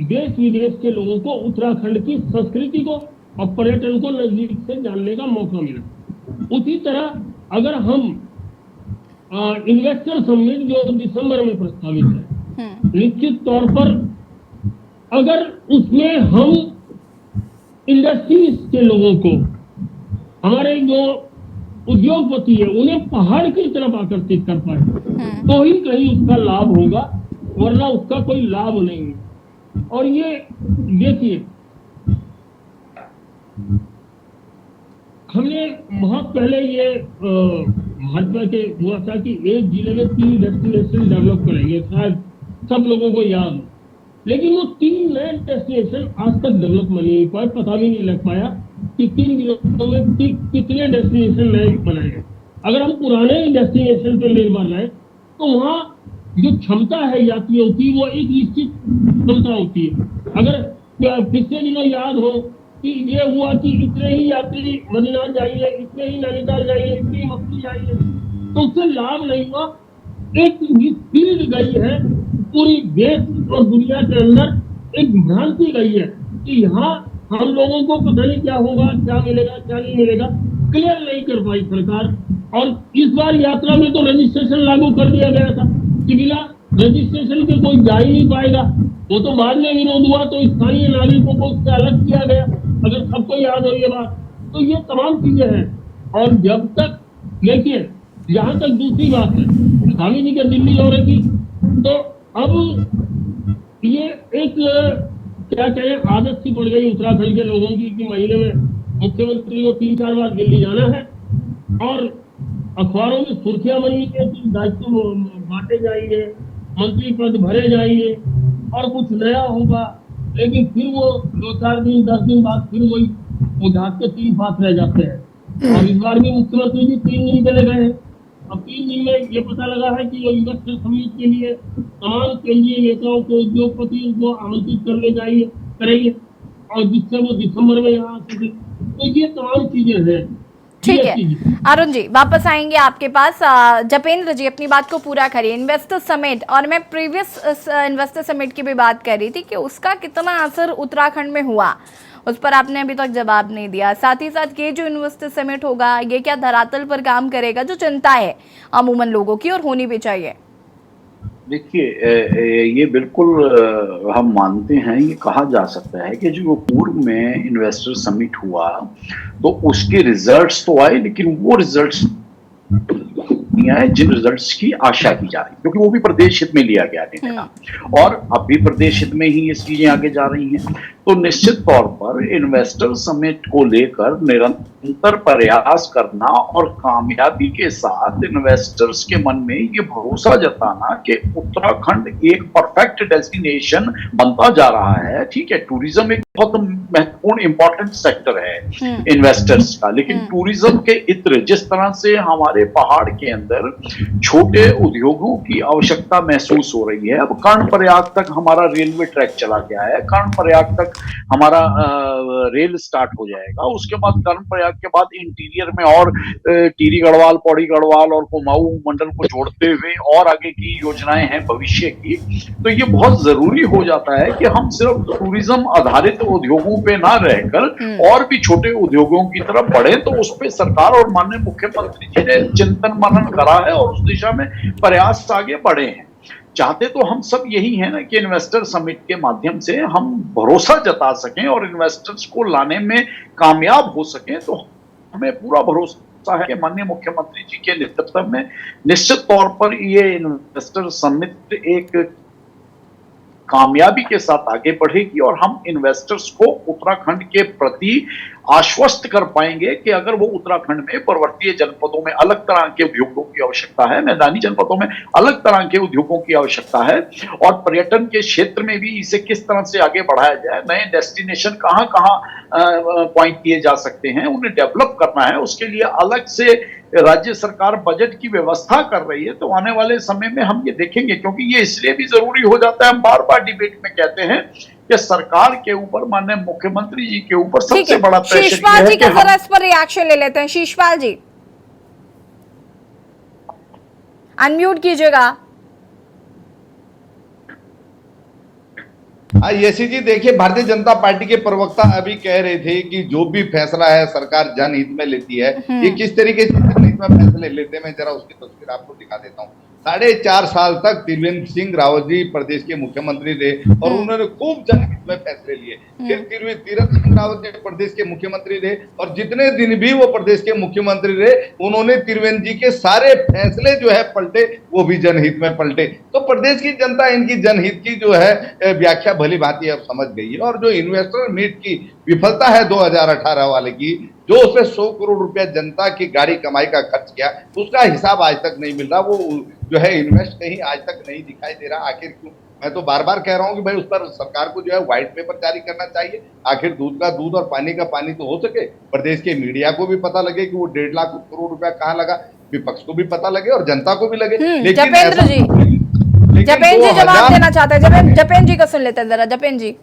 देश विदेश के लोगों को उत्तराखंड की संस्कृति को और पर्यटन को नजदीक से जानने का मौका मिला। उसी तरह अगर हम इन्वेस्टर समिट जो दिसंबर में प्रस्तावित है, निश्चित तौर पर अगर उसमें हम इंडस्ट्रीज के लोगों को, हमारे जो उद्योगपति है, उन्हें पहाड़ की तरफ आकर्षित कर पाए तो ही कहीं उसका लाभ होगा, वरना उसका कोई लाभ नहीं है। और ये देखिए, हमने बहुत पहले ये भाजपा के हुआ था कि एक जिले में 3 डेस्टिनेशन डेवलप करेंगे, शायद सब लोगों को याद हो। लेकिन वो 3 नए डेस्टिनेशन आज तक डेवलप नहीं पाए, पता भी नहीं लग पाया कि 3 जिलों में कितने डेस्टिनेशन नए बनाए हैं। अगर हम पुराने डेस्टिनेशन पे निर्भर रहे तो वहाँ जो क्षमता है यात्रियों की वो एक निश्चित क्षमता होती है। अगर पिछले दिनों याद हो कि ये हुआ कि इतने ही यात्री बद्रीनाथ जाइए, इतने ही नैनीताल जाइए, इतनी ही मसूरी जाइए, तो उससे लाभ नहीं हुआ। एक फील्ड गई है पूरी देश और दुनिया के अंदर, एक भ्रांति गई है कि यहाँ हम लोगों को पता नहीं क्या होगा, क्या मिलेगा, क्या नहीं मिलेगा, क्लियर नहीं कर पाई सरकार। और इस बार यात्रा में तो रजिस्ट्रेशन लागू कर दिया गया था कि बिना रजिस्ट्रेशन के कोई जा ही नहीं पाएगा। वो तो बाद में विरोध हुआ तो स्थानीय नागरिकों को उससे अलग किया गया, अगर सबको याद हो ये बात। तो ये तमाम चीजें हैं। और जब तक देखिए, जहां तक दूसरी बात है स्वामी जी के दिल्ली दौरे की, तो अब ये एक क्या कहें आदत सी पड़ गई उत्तराखंड के लोगों की कि महीने में मुख्यमंत्री को 3-4 बार दिल्ली जाना है, और अखबारों में सुर्खियां बनी है कि दायित्व बांटे जाएंगे, मंत्री पद भरे जाएंगे और कुछ नया होगा। लेकिन फिर वो 2-4 दिन 10 दिन बाद फिर वही उधार के 3 बात रह जाते हैं। और इस बार भी मुख्यमंत्री जी 3 दिन चले गए हैं। अब 3 दिन में ये पता लगा है कि इन्वेस्टर समिट के लिए तमाम केंद्रीय नेताओं को, उद्योगपति को आमंत्रित करने करेंगे, और जिससे वो दिसंबर में यहाँ आ सके। तो ये तमाम चीजें हैं। ठीक है अरुण जी, वापस आएंगे आपके पास। जपेंद्र जी, अपनी बात को पूरा करिए। इन्वेस्टर समिट, और मैं प्रीवियस इन्वेस्टर समिट की भी बात कर रही थी कि उसका कितना असर उत्तराखंड में हुआ, उस पर आपने अभी तक जवाब नहीं दिया। साथ ही साथ ये जो इन्वेस्टर समिट होगा, ये क्या धरातल पर काम करेगा, जो चिंता है अमूमन लोगों की और होनी भी चाहिए? देखिए, ये बिल्कुल हम मानते हैं, ये कहा जा सकता है कि जो पूर्व में इन्वेस्टर समिट हुआ तो उसके रिजल्ट्स तो आए, लेकिन वो रिजल्ट्स नहीं आए जिन रिजल्ट्स की आशा की जा रही, क्योंकि वो भी प्रदेश हित में लिया गया निर्णय था, और अब भी प्रदेश हित में ही ये चीजें आगे जा रही हैं। तो निश्चित तौर पर इन्वेस्टर समिट को लेकर निरंतर प्रयास करना और कामयाबी के साथ इन्वेस्टर्स के मन में ये भरोसा जताना कि उत्तराखंड एक परफेक्ट डेस्टिनेशन बनता जा रहा है। ठीक है, टूरिज्म एक बहुत महत्वपूर्ण इंपॉर्टेंट सेक्टर है इन्वेस्टर्स का, लेकिन टूरिज्म के इत्र जिस तरह से हमारे पहाड़ के अंदर छोटे उद्योगों की आवश्यकता महसूस हो रही है। अब कर्णप्रयाग तक हमारा रेलवे ट्रैक चला गया है, कर्णप्रयाग तक हमारा रेल स्टार्ट हो जाएगा, उसके बाद कर्णप्रयाग के बाद इंटीरियर में और टिहरी गढ़वाल, पौड़ी गढ़वाल और कुमाऊं मंडल को जोड़ते हुए और आगे की योजनाएं हैं भविष्य की। तो ये बहुत जरूरी हो जाता है कि हम सिर्फ टूरिज्म आधारित उद्योगों पे ना रहकर और भी छोटे उद्योगों की तरफ बढ़े। तो उस पे सरकार और माननीय मुख्यमंत्री जी ने चिंतन मनन करा है और उस दिशा में प्रयास आगे बढ़े हैं। चाहते तो हम सब यही है ना कि इन्वेस्टर समिट के माध्यम से हम भरोसा जता सकें और इन्वेस्टर्स को लाने में कामयाब हो सकें। तो हमें पूरा भरोसा है कि माननीय मुख्यमंत्री जी के नेतृत्व में निश्चित तौर पर ये इन्वेस्टर समिट एक कामयाबी के साथ आगे बढ़ेगी और हम इन्वेस्टर्स को उत्तराखंड के प्रति आश्वस्त कर पाएंगे कि अगर वो उत्तराखंड में पर्वतीय जनपदों में अलग तरह के उद्योगों की आवश्यकता है, मैदानी जनपदों में अलग तरह के उद्योगों की आवश्यकता है और पर्यटन के क्षेत्र में भी इसे किस तरह से आगे बढ़ाया जाए, नए डेस्टिनेशन कहाँ पॉइंट किए जा सकते हैं, उन्हें डेवलप करना है। उसके लिए अलग से राज्य सरकार बजट की व्यवस्था कर रही है। तो आने वाले समय में हम ये देखेंगे, क्योंकि ये इसलिए भी जरूरी हो जाता है, हम बार बार डिबेट में कहते हैं कि सरकार के ऊपर, माननीय मुख्यमंत्री जी के ऊपर सबसे बड़ा प्रेशर शीशपाल जी का जरा इस पर रिएक्शन ले लेते हैं। शीशपाल जी अनम्यूट कीजिएगा। यशी जी देखिए, भारतीय जनता पार्टी के प्रवक्ता अभी कह रहे थे कि जो भी फैसला है सरकार जनहित में लेती है। ये किस तरीके से जनहित में फैसले लेते हैं, मैं जरा उसकी तस्वीर आपको दिखा देता हूँ। 4.5 साल तक त्रिवेंद्र सिंह रावत जी प्रदेश के मुख्यमंत्री थे और उन्होंने खूब जनहित में फैसले लिए। फिर तीरथ सिंह रावत जी प्रदेश के मुख्यमंत्री थे और जितने दिन भी वो प्रदेश के मुख्यमंत्री रहे उन्होंने त्रिवेंद्र जी के सारे फैसले जो है पलटे, वो भी जनहित में पलटे। तो प्रदेश की जनता इनकी जनहित की जो है व्याख्या भली भांति अब समझ गई है। और जो इन्वेस्टर मीट की विफलता है 2018 वाले की, जो उसने 100 करोड़ रुपया जनता की गाड़ी कमाई का खर्च किया, उसका हिसाब आज तक नहीं मिल रहा। वो जो है इन्वेस्ट कहीं आज तक नहीं दिखाई दे रहा। आखिर क्यों? मैं तो बार बार कह रहा हूं कि भाई उस पर सरकार को जो है व्हाइट पेपर जारी करना चाहिए। आखिर दूध का दूध और पानी का पानी तो हो सके, प्रदेश के मीडिया को भी पता लगे कि वो 1.5 लाख करोड़ रुपया कहाँ लगा, विपक्ष को भी पता लगे और जनता को भी लगे। लेकिन जपेंद्र जी जवाब देना चाहते हैं। जपेंद्र जी का सुन लेते हैं जरा। जपेंद्र जी,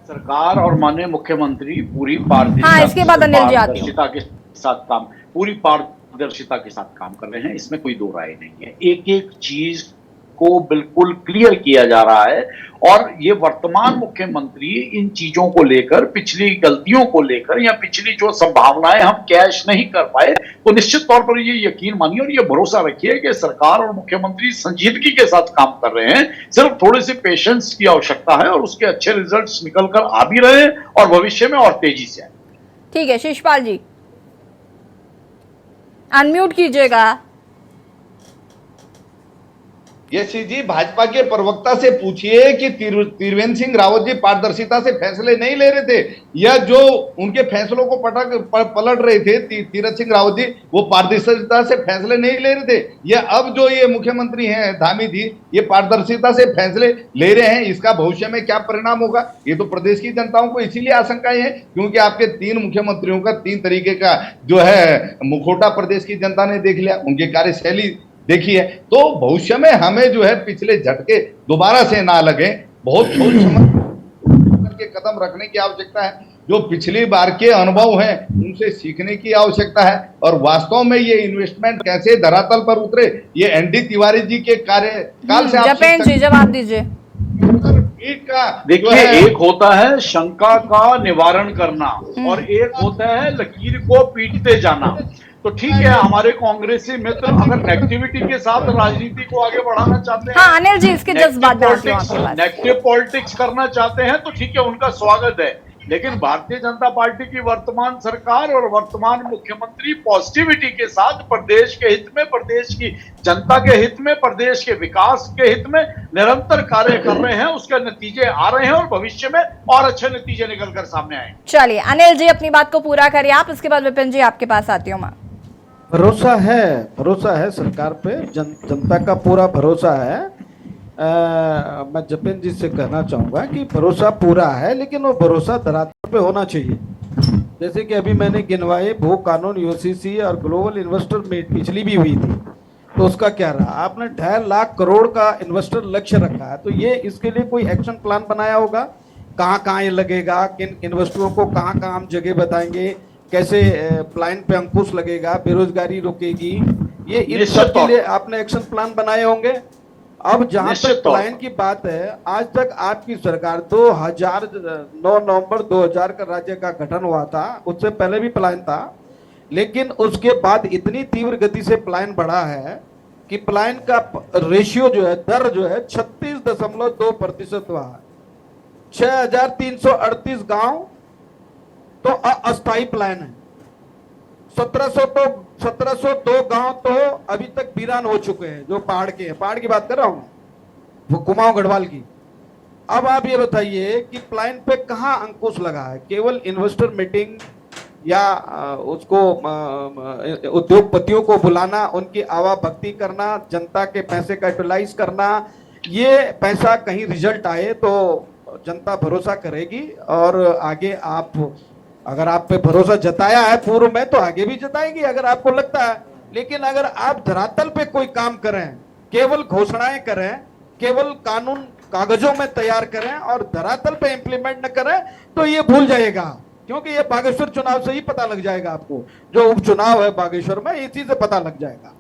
सरकार और माननीय मुख्यमंत्री पूरी इसके बाद अनिल जी आते हैं। पूरी पारदर्शिता के साथ काम कर रहे हैं, इसमें कोई दो राय नहीं है। एक एक चीज को बिल्कुल क्लियर किया जा रहा है और ये वर्तमान मुख्यमंत्री इन चीजों को लेकर, पिछली गलतियों को लेकर या पिछली जो संभावनाएं हम कैश नहीं कर पाए, तो निश्चित तौर पर ये यकीन मानिए और ये भरोसा रखिए कि सरकार और मुख्यमंत्री संजीदगी के साथ काम कर रहे हैं। सिर्फ थोड़े से पेशेंस की आवश्यकता है और उसके अच्छे रिजल्ट्स निकल कर आ भी रहे हैं और भविष्य में और तेजी से आए। ठीक है, शिशपाल जी अनम्यूट कीजिएगा। यशी जी, भाजपा के प्रवक्ता से पूछिए कि त्रिवेंद्र सिंह रावत जी पारदर्शिता से फैसले नहीं ले रहे थे, या जो उनके फैसलों को पलट रहे थे तीरथ सिंह रावत जी, वो पारदर्शिता से फैसले नहीं ले रहे थे, या अब जो ये मुख्यमंत्री हैं धामी जी, ये पारदर्शिता से फैसले ले रहे हैं, इसका भविष्य में क्या परिणाम होगा? ये तो प्रदेश की जनताओं को इसीलिए आशंकाएं हैं क्योंकि आपके 3 मुख्यमंत्रियों का 3 तरीके का जो है मुखौटा प्रदेश की जनता ने देख लिया, उनकी कार्यशैली देखी है। तो भविष्य में हमें जो है पिछले झटके दोबारा से ना लगे, बहुत सोच समझ के कदम रखने की आवश्यकता है। जो पिछली बार के अनुभव हैं उनसे सीखने की आवश्यकता है और वास्तव में ये इन्वेस्टमेंट कैसे धरातल पर उतरे, ये एनडी तिवारी जी के कार्यकाल से जपेंद्र जी जवाब दीजिए। देखिए, एक होता है शंका का निवारण करना और एक होता है लकीर को पीटते जाना। तो ठीक है, हमारे कांग्रेसी मित्र अगर नेगेटिविटी के साथ राजनीति को आगे बढ़ाना चाहते हैं, हाँ अनिल जी इसके जज्बात नेगेटिव पॉलिटिक्स करना चाहते हैं तो ठीक है, उनका स्वागत है। लेकिन भारतीय जनता पार्टी की वर्तमान सरकार और वर्तमान मुख्यमंत्री पॉजिटिविटी के साथ प्रदेश के हित में, प्रदेश की जनता के हित में, प्रदेश के विकास के हित में निरंतर कार्य कर रहे हैं। उसके नतीजे आ रहे हैं और भविष्य में और अच्छे नतीजे निकल कर सामने आए। चलिए अनिल जी अपनी बात को पूरा करिए आप, इसके बाद विपिन जी आपके पास आती हूँ मैं। भरोसा है सरकार पे, जनता का पूरा भरोसा है। मैं जतिन जी से कहना चाहूंगा कि भरोसा पूरा है, लेकिन वो भरोसा धरातल पे होना चाहिए। जैसे कि अभी मैंने गिनवाए, भू कानून, यूसीसी और ग्लोबल इन्वेस्टर मीट पिछली भी हुई थी, तो उसका क्या रहा? आपने 2.5 लाख करोड़ का इन्वेस्टर लक्ष्य रखा है, तो ये इसके लिए कोई एक्शन प्लान बनाया होगा? कहाँ ये लगेगा, किन इन्वेस्टरों को कहाँ हम जगह बताएंगे, कैसे प्लान पे अंकुश लगेगा, बेरोजगारी रुकेगी, ये इन सब के लिए आपने एक्शन प्लान बनाए होंगे। अब जहां तक प्लान की बात है, आज तक आपकी सरकार 9 नवंबर 2000 का राज्य का गठन हुआ था, उससे पहले भी प्लान था, लेकिन उसके बाद इतनी तीव्र गति से प्लान बढ़ा है कि प्लान का रेशियो जो है, दर जो है 36.2% हुआ है। 6338 गांव तो अस्थायी प्लान है। 1702 गांव तो अभी तक वीरान हो चुके हैं, जो पहाड़ के हैं। पहाड़ की बात कर रहा हूं, वो कुमाऊं गढ़वाल की। अब आप ये बताइए कि प्लान पे कहां अंकुश लगा है? केवल इन्वेस्टर मीटिंग या उसको उद्योगपतियों को बुलाना, उनकी आवा भक्ति करना, जनता के पैसे का यूटिलाइज करना, ये पैसा कहीं रिजल्ट आए तो जनता भरोसा करेगी। और आगे आप, अगर आप पे भरोसा जताया है पूर्व में, तो आगे भी जताएंगे अगर आपको लगता है। लेकिन अगर आप धरातल पे कोई काम करें, केवल घोषणाएं करें, केवल कानून कागजों में तैयार करें और धरातल पे इंप्लीमेंट न करें, तो ये भूल जाएगा। क्योंकि ये बागेश्वर चुनाव से ही पता लग जाएगा आपको, जो उपचुनाव है बागेश्वर में, इसी से पता लग जाएगा।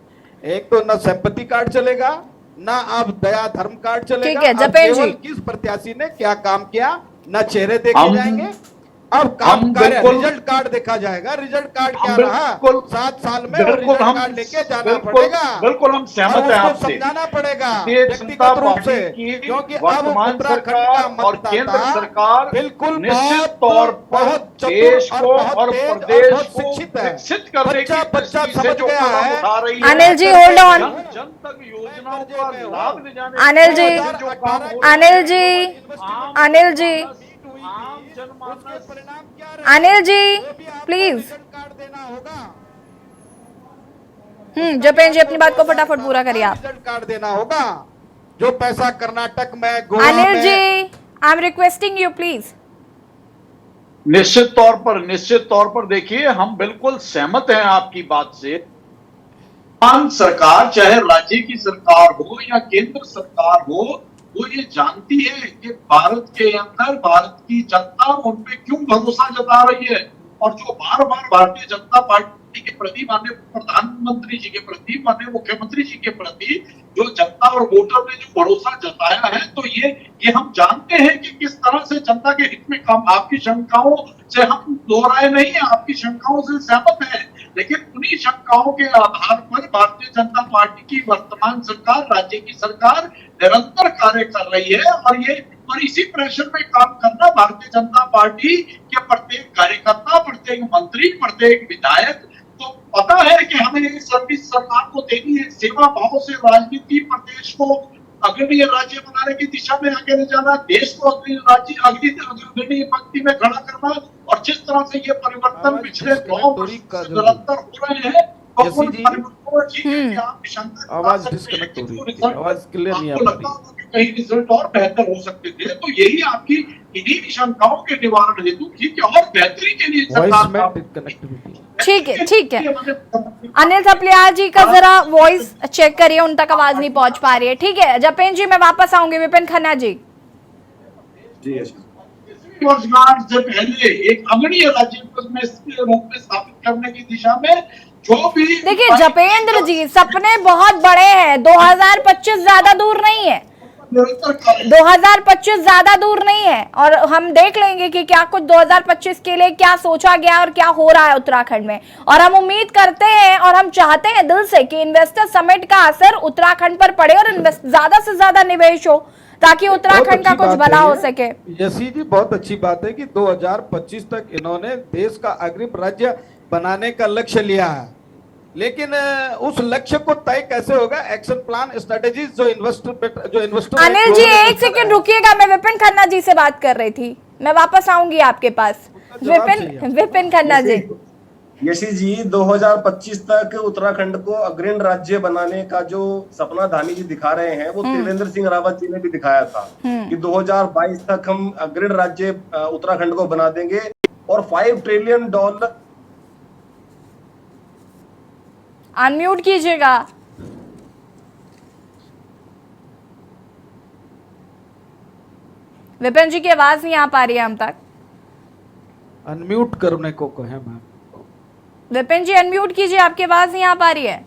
एक तो ना सिंपैथी कार्ड चलेगा, ना आप दया धर्म कार्ड चलेगा। केवल किस प्रत्याशी ने क्या काम किया, ना चेहरे देखे जाएंगे, अब काम कार्य रिजल्ट कार्ड देखा जाएगा। रिजल्ट कार्ड क्या रहा 7 साल में, और रिजल्ट कार्ड लेके जाना पड़ेगा। बिल्कुल हम सहमत हैं आपसे, समझाना पड़ेगा व्यक्तिगत रूप से, क्योंकि अब उत्तराखंड का और केंद्र सरकार बिल्कुल निश्चित तौर पर देश को और प्रदेश को विकसित करने की बच्चा समझ गया है। Anil ji hold on. जन तक योजनाओं का लाभ ले जाने, अनिल जी, अनिल जी अनिल जी प्लीज। जपेन जी अपनी बात को फटाफट पूरा करिए आप। कार्ड देना होगा, जो पैसा कर्नाटक में, Goa Anil ji I am requesting you please. निश्चित तौर पर देखिए, हम बिल्कुल सहमत हैं आपकी बात से। सरकार, चाहे राज्य की सरकार हो या केंद्र सरकार हो, वो ये जानती है कि भारत के अंदर भारत की जनता उन पे क्यों भरोसा जता रही है। और जो बार बार भारतीय जनता पार्टी के प्रति, माननीय प्रधानमंत्री जी के प्रति, माननीय मुख्यमंत्री जी के प्रति जो जनता और वोटर ने जो भरोसा जताया है, तो ये हम जानते हैं कि किस तरह से जनता के हित में काम। आपकी शंकाओं से हम दोहराए नहीं है, आपकी शंकाओं से सहमत है, लेकिन उन्हीं शंकाओं के आधार पर भारतीय जनता पार्टी की वर्तमान सरकार, राज्य की सरकार निरंतर कार्य कर रही है। और इसी प्रेशर में काम करना भारतीय जनता पार्टी के प्रत्येक कार्यकर्ता, प्रत्येक मंत्री, प्रत्येक विधायक को पता है कि हमें एक सर्विस सरकार को देनी है। सेवा भाव से राजनीति, प्रदेश को अग्रणी राज्य बनाने की दिशा में आगे ले जाना, देश को अग्रणी पंक्ति में खड़ा करना। और जिस तरह से ये परिवर्तन पिछले 9 वर्ष से निरंतर हो रहे हैं, आवाज डिस्कनेक्ट हो रही है, आवाज क्लियर नहीं आ रही। कहीं रिजल्ट और बेहतर हो सकते थे, तो यही आपकी इन्हीं शंकाओं के निवारण हेतु की और बेहतरी के लिए ठीक है। अनिल थपलियाल जी का जरा वॉइस चेक करिए, उन तक आवाज नहीं पहुंच पा रही है। ठीक है जपेन जी, मैं वापस आऊंगी। विपिन खन्ना जी। रोजगार से पहले एक अग्रणी राज्य में रूप में स्थापित करने की दिशा में जो भी, देखिए जपेंद्र जी, सपने बहुत बड़े हैं। 2025 ज्यादा दूर नहीं है, 2025 ज्यादा दूर नहीं है, और हम देख लेंगे कि क्या कुछ 2025 के लिए क्या सोचा गया और क्या हो रहा है उत्तराखंड में। और हम उम्मीद करते हैं और हम चाहते हैं दिल से कि इन्वेस्टर समिट का असर उत्तराखंड पर पड़े और ज्यादा से ज्यादा निवेश हो, ताकि उत्तराखंड का कुछ भला हो सके। यशी जी, बहुत अच्छी बात है कि 2025 तक इन्होंने देश का अग्रिम राज्य बनाने का लक्ष्य लिया है, लेकिन उस लक्ष्य को तय कैसे होगा? एक्शन प्लान, स्ट्रेटेजीज जो इन्वेस्टर अनिल जी एक सेकंड रुकिएगा, मैं विपिन खन्ना जी से बात कर रही थी, मैं वापस आऊंगी आपके पास। विपिन खन्ना जी। यशी जी, 2025 तक उत्तराखंड को अग्रणी राज्य बनाने का जो सपना धामी जी दिखा रहे हैं, वो त्रिवेंद्र सिंह रावत जी ने भी दिखाया था कि 2022 तक हम अग्रणी राज्य उत्तराखंड को बना देंगे और $5 ट्रिलियन। अनम्यूट कीजिएगा। विपिन जी की आवाज नहीं आ पा रही है हम तक। अनम्यूट करने को कहे मैम। विपिन जी अनम्यूट कीजिए, आपकी आवाज नहीं आ पा रही है।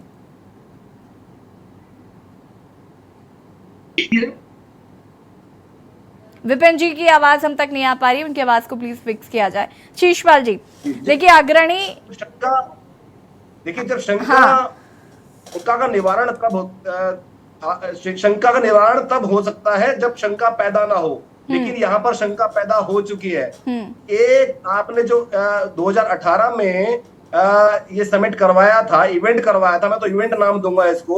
विपिन जी की आवाज हम तक नहीं आ पा रही, उनकी आवाज को प्लीज फिक्स किया जाए। शीशपाल जी, देखिए अग्रणी, देखिए जब शंका का निवारण शंका का निवारण तब हो सकता है जब शंका पैदा ना हो, लेकिन यहाँ पर शंका पैदा हो चुकी है। एक आपने जो 2018 में ये समिट करवाया था, इवेंट करवाया था, मैं तो इवेंट नाम दूंगा इसको,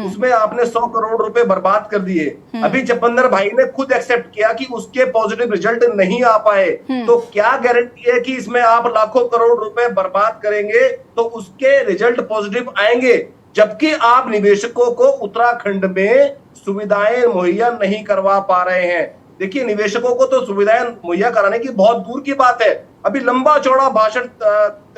उसमें आपने 100 करोड़ रुपए बर्बाद कर दिए। अभी जपंदर भाई ने खुद एक्सेप्ट किया कि उसके पॉजिटिव रिजल्ट नहीं आ पाए, तो क्या गारंटी है कि इसमें आप लाखों करोड़ रुपए बर्बाद करेंगे तो उसके रिजल्ट पॉजिटिव आएंगे, जबकि आप निवेशकों को उत्तराखंड में सुविधाएं मुहैया नहीं करवा पा रहे हैं। देखिए, निवेशकों को तो सुविधाएं मुहैया कराने की बहुत दूर की बात है। अभी लंबा चौड़ा भाषण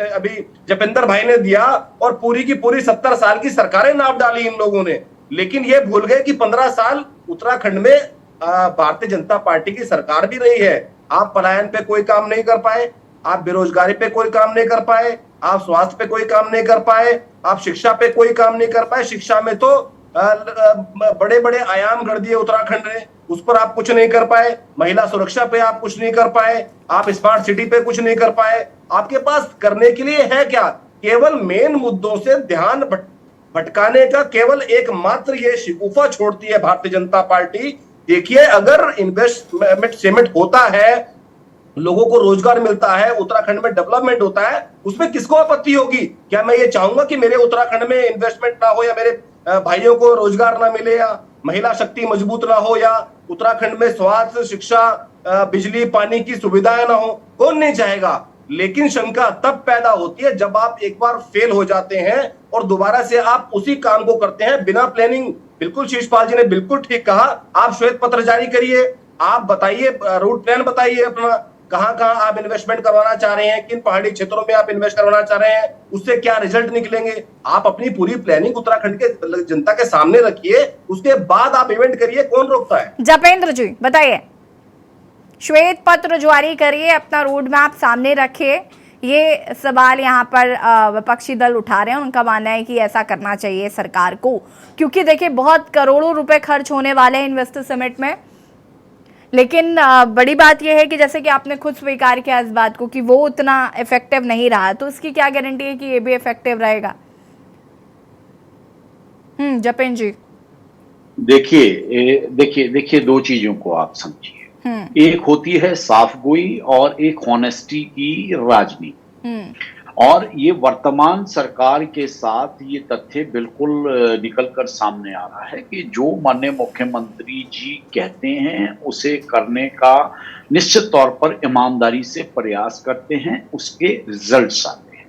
अभी जपेंद्र भाई ने दिया और पूरी की पूरी 70 साल की सरकारें नाप डाली इन लोगों ने, लेकिन ये भूल गए कि 15 साल उत्तराखंड में भारतीय जनता पार्टी की सरकार भी रही है। आप पलायन पे कोई काम नहीं कर पाए, आप बेरोजगारी पे कोई काम नहीं कर पाए, आप स्वास्थ्य पे कोई काम नहीं कर पाए, आप शिक्षा पे कोई काम नहीं कर पाए। शिक्षा में तो बड़े बड़े आयाम गढ़ दिए उत्तराखंड ने, उस पर आप कुछ नहीं कर पाए। महिला सुरक्षा पे आप कुछ नहीं कर पाए, आप स्मार्ट सिटी पे कुछ नहीं कर पाए। आपके पास करने के लिए है क्या? केवल मेन मुद्दों से ध्यान भटकाने का केवल एकमात्र ये शिकूफा छोड़ती है भारतीय जनता पार्टी। देखिए, अगर इन्वेस्टमेंट समिट होता है, लोगों को रोजगार मिलता है, उत्तराखंड में डेवलपमेंट होता है, उसमें किसको आपत्ति होगी? क्या मैं ये चाहूंगा कि मेरे उत्तराखंड में इन्वेस्टमेंट ना हो, या मेरे भाइयों को रोजगार ना मिले, या महिला शक्ति मजबूत ना हो, या उत्तराखंड में स्वास्थ्य, शिक्षा, बिजली, पानी की सुविधाएं ना हो? कौन नहीं चाहेगा। लेकिन शंका तब पैदा होती है जब आप एक बार फेल हो जाते हैं और दोबारा से आप उसी काम को करते हैं बिना प्लानिंग। बिल्कुल शीशपाल जी ने बिल्कुल ठीक कहा, आप श्वेत पत्र जारी करिए, आप बताइए, रूट प्लान बताइए अपना, कहां कहां आप इन्वेस्टमेंट करवाना चाह रहे हैं, किन पहाड़ी क्षेत्रों में आप इन्वेस्ट करवाना चाह रहे हैं, उससे क्या रिजल्ट निकलेंगे। आप अपनी पूरी प्लानिंग उत्तराखंड के जनता के सामने रखिए, उसके बाद आप इवेंट करिए, कौन रोकता है। जपेंद्र जी बताइए। श्वेत पत्र जारी करिए, अपना रोड मैप सामने रखिए, ये सवाल यहाँ पर विपक्षी दल उठा रहे हैं। उनका मानना है कि ऐसा करना चाहिए सरकार को, क्योंकि देखिए बहुत करोड़ों रुपए खर्च होने वाले हैं इन्वेस्टर समिट में। लेकिन बड़ी बात यह है कि जैसे कि आपने खुद स्वीकार किया इस बात को कि वो उतना इफेक्टिव नहीं रहा, तो इसकी क्या गारंटी है कि ये भी इफेक्टिव रहेगा? जपेंद्र जी। देखिए दो चीजों को आप समझिए। एक होती है साफगोई और एक हॉनेस्टी की राजनीति, और ये वर्तमान सरकार के साथ ये तथ्य बिल्कुल निकल कर सामने आ रहा है कि जो माननीय मुख्यमंत्री जी कहते हैं उसे करने का निश्चित तौर पर ईमानदारी से प्रयास करते हैं, उसके रिजल्ट्स आते हैं।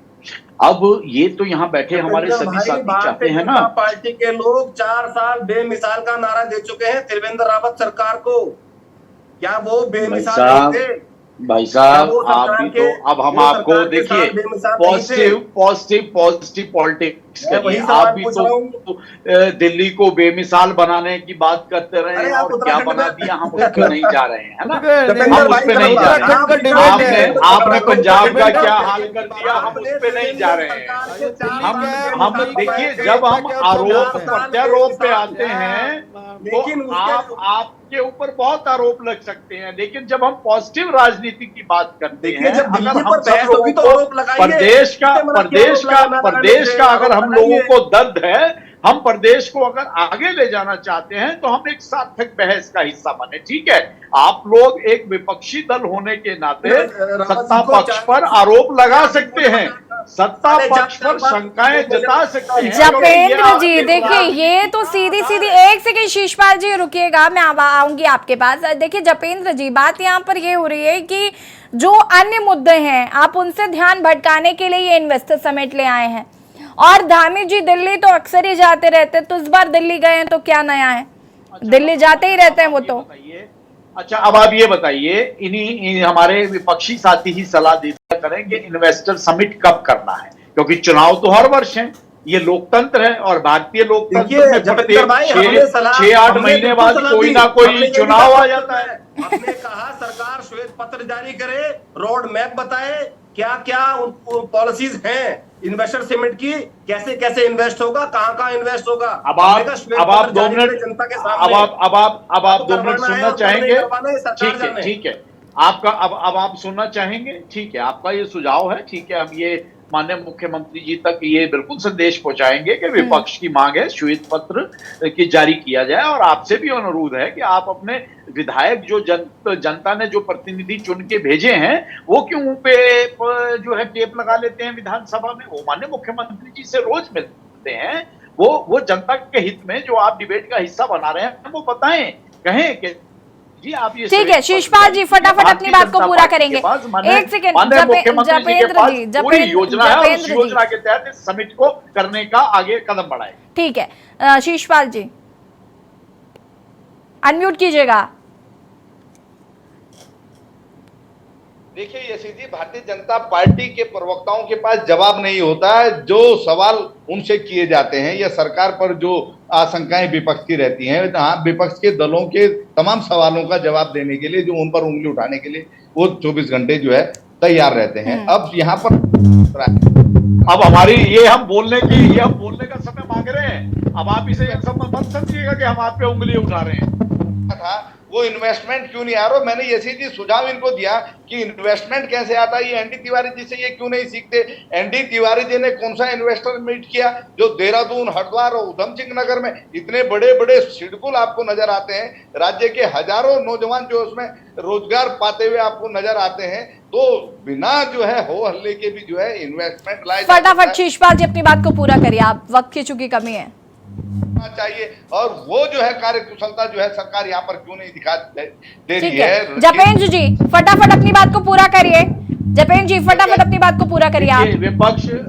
अब ये तो यहाँ बैठे हमारे सभी साथी चाहते हैं ना, पार्टी के लोग 4 साल बेमिसाल का नारा दे चुके हैं त्रिवेंद्र रावत सरकार को, क्या वो बेमिसाल थे? भाई साहब आप भी तो, अब हम आपको देखिए पॉजिटिव पॉलिटिक्स करिए। आप भी तो दिल्ली को बेमिसाल बनाने की बात करते रहे और क्या बना दिया, हम उस पर नहीं जा रहे हैं, है ना, हम उस पर नहीं जा रहे हैं। आपने पंजाब का क्या हाल कर दिया, हम उस पर नहीं जा रहे हैं। हम देखिए, जब हम आरोप प्रत्यारोप पे आते हैं तो आपके ऊपर बहुत आरोप लग सकते हैं, लेकिन जब हम पॉजिटिव राजनीति की बात करते हैं, अगर हम सब लोगों को प्रदेश का अगर हम लोगों को दर्द है हम प्रदेश को अगर आगे ले जाना चाहते हैं तो हम एक सार्थक बहस का हिस्सा बने। ठीक है, आप लोग एक विपक्षी दल होने के नाते सत्ता पक्ष पर आरोप लगा सकते हैं, सत्ता पक्ष पर शंकाएं जता सकते हैं। जपेंद्र जी देखिए, ये तो सीधी सीधी, एक सेकंड शिषपाल जी रुकिएगा, मैं आऊंगी आपके पास। देखिए जपेंद्र जी, बात यहाँ पर ये हो रही है कि जो अन्य मुद्दे हैं आप उनसे ध्यान भटकाने के लिए ये इन्वेस्टर समिट ले आए हैं, और धामी जी दिल्ली तो अक्सर ही जाते रहते, तो इस बार दिल्ली गए हैं तो क्या नया है? दिल्ली जाते ही रहते हैं वो तो। अच्छा, अब आप ये बताइए, इन्हीं हमारे विपक्षी साथी ही सलाह दिया करेंगे इन्वेस्टर समिट कब करना है, क्योंकि चुनाव तो हर वर्ष है, ये लोकतंत्र है और भारतीय लोकतंत्र में 6-8 महीने बाद कोई ना कोई चुनाव आ जाता है। हमने कहा सरकार श्वेत पत्र जारी करे, रोड मैप बताए, क्या क्या पॉलिसीज हैं इन्वेस्टर समिट की, कैसे कैसे इन्वेस्ट होगा, कहाँ कहाँ इन्वेस्ट होगा। अब आप 2 मिनट जनता के अब आप 2 मिनट सुनना चाहेंगे? ठीक है, आपका अब आप सुनना चाहेंगे? ठीक है, आपका ये सुझाव है, ठीक है, हम ये माननीय मुख्यमंत्री जी तक ये बिल्कुल संदेश पहुंचाएंगे कि विपक्ष की मांग है श्वेत पत्र की जारी किया जाए, और आपसे भी अनुरोध है कि आप अपने विधायक जो जनता ने जो प्रतिनिधि चुन के भेजे हैं वो क्यों पे जो है टेप लगा लेते हैं विधानसभा में। वो माननीय मुख्यमंत्री जी से रोज मिलते हैं, वो जनता के हित में जो आप डिबेट का हिस्सा बना रहे हैं वो बताएं, कहें कि ठीक है शिषपाल जी, फटाफट अपनी बात को पूरा करेंगे। एक सेकंड जपेंद्र जी, योजना के तहत इस समिट को करने का आगे कदम बढ़ाए। ठीक है शिषपाल जी, अनम्यूट कीजिएगा। देखिए यशी जी, भारतीय जनता पार्टी के प्रवक्ताओं के पास जवाब नहीं होता है। जो सवाल उनसे किए जाते हैं या सरकार पर जो आशंकाएं विपक्ष की रहती हैं, हाँ, विपक्ष के दलों के तमाम सवालों का जवाब देने के लिए, जो उन पर उंगली उठाने के लिए वो 24 घंटे जो है तैयार रहते हैं। अब यहाँ पर अब हमारी ये हम बोलने का समय मांग रहे हैं, अब आप इसे मत समझिएगा कि हम आप पे उंगली उठा रहे हैं। था वो इन्वेस्टमेंट क्यों नहीं आ रहा। मैंने यशी जी सुझाव इनको दिया कि इन्वेस्टमेंट कैसे आता है, ये एनडी तिवारी जी से ये क्यों नहीं सीखते। एनडी तिवारी जी ने कौन सा इन्वेस्टर मीट किया जो देहरादून, हरिद्वार और उधम सिंह नगर में इतने बड़े बड़े सिडकुल आपको नजर आते हैं, राज्य के हजारों नौजवान जो उसमें रोजगार पाते हुए आपको नजर आते हैं। तो बिना जो है हो हल्ले के भी जो है इन्वेस्टमेंट लाए। फटाफट शिषपाल जी अपनी बात को पूरा करिए, आप वक्त की चूंकि कमी है चाहिए, और वो जो है कार्यकुशलता जो है सरकार यहाँ पर क्यों नहीं दिखा दे रही है। जपेंद्र जी फटाफट अपनी बात को पूरा करिए, जपेंद्र जी फटाफट अपनी बात को पूरा करिए आप।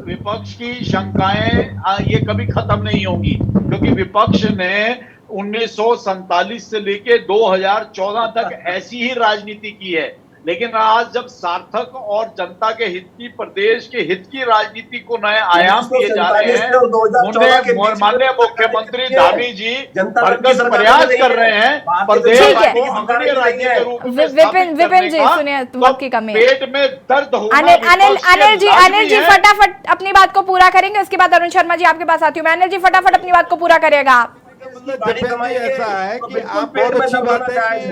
विपक्ष की शंकाएं ये कभी खत्म नहीं होंगी, क्योंकि विपक्ष ने 1947 से लेके 2014 तक ऐसी ही राजनीति की है, लेकिन आज जब सार्थक और जनता के हित की, प्रदेश के हित की राजनीति को नए आयाम दिए जा रहे हैं, माननीय मुख्यमंत्री धामी जी भरसक प्रयास कर रहे हैं प्रदेश को अग्रणी राज्य के रूप में विपिन जी सुनिए, वक्त की कमी है, पेट में दर्द होगा। अनिल जी फटाफट अपनी बात को पूरा करेंगे, उसके बाद अरुण शर्मा जी आपके पास आती हूँ मैं। अनिल जी फटाफट अपनी बात को पूरा करिएगा आप। ऐसा है कि आप बहुत अच्छी बात है कि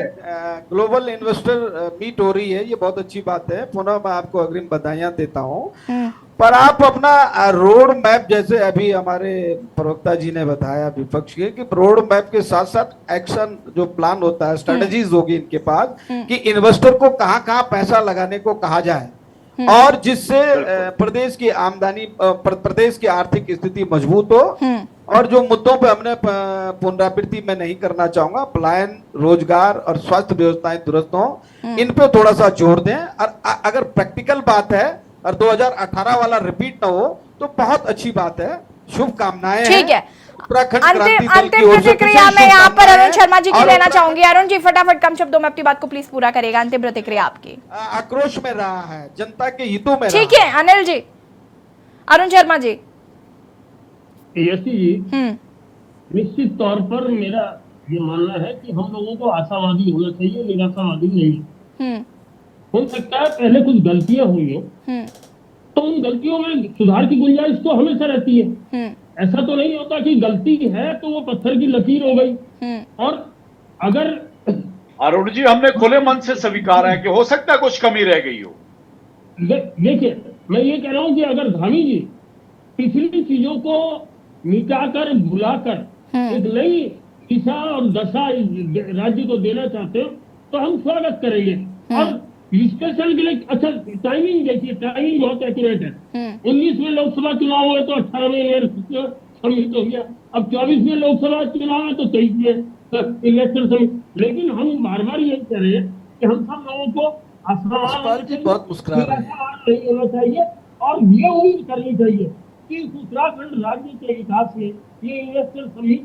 ग्लोबल इन्वेस्टर मीट हो रही है, ये बहुत अच्छी बात है, पुनः मैं आपको अग्रिम बधाइयां देता हूं। पर आप अपना रोड मैप, जैसे अभी हमारे प्रवक्ता जी ने बताया विपक्ष के, कि रोड मैप के साथ साथ एक्शन जो प्लान होता है, स्ट्रेटजीज होगी इनके पास कि इन्वेस्टर को कहाँ कहाँ पैसा लगाने को कहा जाए, और जिससे प्रदेश की आमदनी, प्रदेश की आर्थिक स्थिति मजबूत हो। और जो मुद्दों पे हमने पुनरावृत्ति में नहीं करना चाहूंगा, पलायन, रोजगार और स्वास्थ्य व्यवस्थाएं दुरुस्त हो, इन पे थोड़ा सा जोर दें। और अगर प्रैक्टिकल बात है और 2018 वाला रिपीट ना हो तो बहुत अच्छी बात है, शुभकामनाएं। ठीक है, उत्तराखंड अंतिम प्रतिक्रिया में यहाँ पर अरुण शर्मा जी की लेना चाहूंगी। अरुण जी फटाफट कम शब्दों में अपनी बात को प्लीज पूरा करेगा। अंतिम प्रतिक्रिया आपकी। आक्रोश में रहा है, जनता के हितों में। ठीक है अनिल जी, अरुण शर्मा जी। यशी जी, निश्चित तौर पर मेरा ये मानना है कि हम लोगों को आशावादी होना चाहिए, निराशावादी नहीं। हो सकता है पहले कुछ गलतियां हुई हो, तो उन गलतियों में सुधार की गुंजाइश तो हमेशा रहती है। ऐसा तो नहीं होता कि गलती है तो वो पत्थर की लकीर हो गई। और अगर अरुण जी, हमने खुले मन से स्वीकार है कि हो सकता है कुछ कमी रह गई हो। देखिए, मैं ये कह रहा हूं कि अगर धामी जी पिछली चीजों को मिटाकर भुलाकर एक नई दिशा और दशा इस राज्य को देना चाहते हो तो हम स्वागत करेंगे। और विश्लेषण के लिए अच्छा टाइमिंग देखिए, टाइमिंग बहुत एक्यूरेट है। 19 में लोकसभा चुनाव हुए तो 18 में समिट हो गया, अब 24 में लोकसभा चुनाव है तो 23 में इन्वेस्टर समिट। लेकिन हम बार बार यही कह रहे हैं कि हम सब लोगों को बहुत मुस्कुरा रहे हैं। नहीं होना चाहिए और ये उम्मीद करनी चाहिए कि उत्तराखंड राज्य के विकास में ये इन्वेस्टर समिट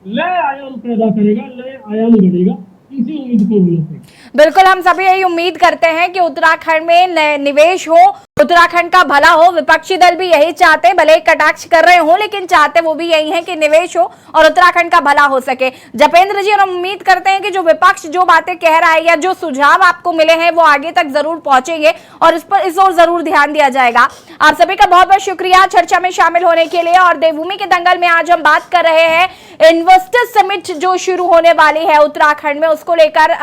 नए आयाम पैदा करेगा, नए आयाम गढ़ेगा, इसी उम्मीद को होना चाहिए। बिल्कुल, हम सभी यही उम्मीद करते हैं कि उत्तराखंड में निवेश हो, उत्तराखंड का भला हो। विपक्षी दल भी यही चाहते, भले कटाक्ष कर रहे हो लेकिन चाहते वो भी यही है कि निवेश हो और उत्तराखंड का भला हो सके। जपेंद्र जी, हम उम्मीद करते हैं कि जो विपक्ष जो बातें कह रहा है या जो सुझाव आपको मिले हैं वो आगे तक जरूर पहुंचेंगे और इस ओर जरूर ध्यान दिया जाएगा। आप सभी का बहुत बहुत शुक्रिया चर्चा में शामिल होने के लिए। और देवभूमि के दंगल में आज हम बात कर रहे हैं इन्वेस्टर समिट जो शुरू होने वाली है उत्तराखंड में, उसको लेकर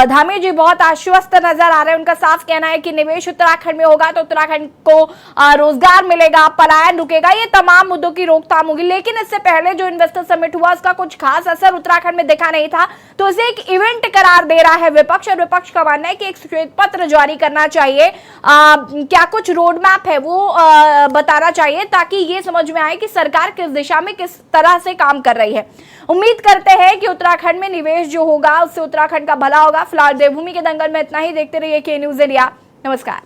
धामी जी बहुत आश्वस्त नजर आ रहे हैं। उनका साफ कहना है कि निवेश उत्तराखंड में होगा तो उत्तराखंड को रोजगार मिलेगा, पलायन रुकेगा, ये तमाम मुद्दों की रोकथाम होगी। लेकिन इससे पहले जो इन्वेस्टर समिट हुआ उसका कुछ खास असर उत्तराखंड में दिखा नहीं था, तो इसे एक इवेंट करार दे रहा है विपक्ष। और विपक्ष का मानना है कि एक श्वेत पत्र जारी करना चाहिए, क्या कुछ रोड मैप है वो बताना चाहिए ताकि ये समझ में आए कि सरकार किस दिशा में किस तरह से काम कर रही है। उम्मीद करते हैं कि उत्तराखंड में निवेश जो होगा उससे उत्तराखंड का भला होगा। फिलहाल देवभूमि के दंगल में इतना ही। देखते रहिए के न्यूज़ इंडिया। नमस्कार।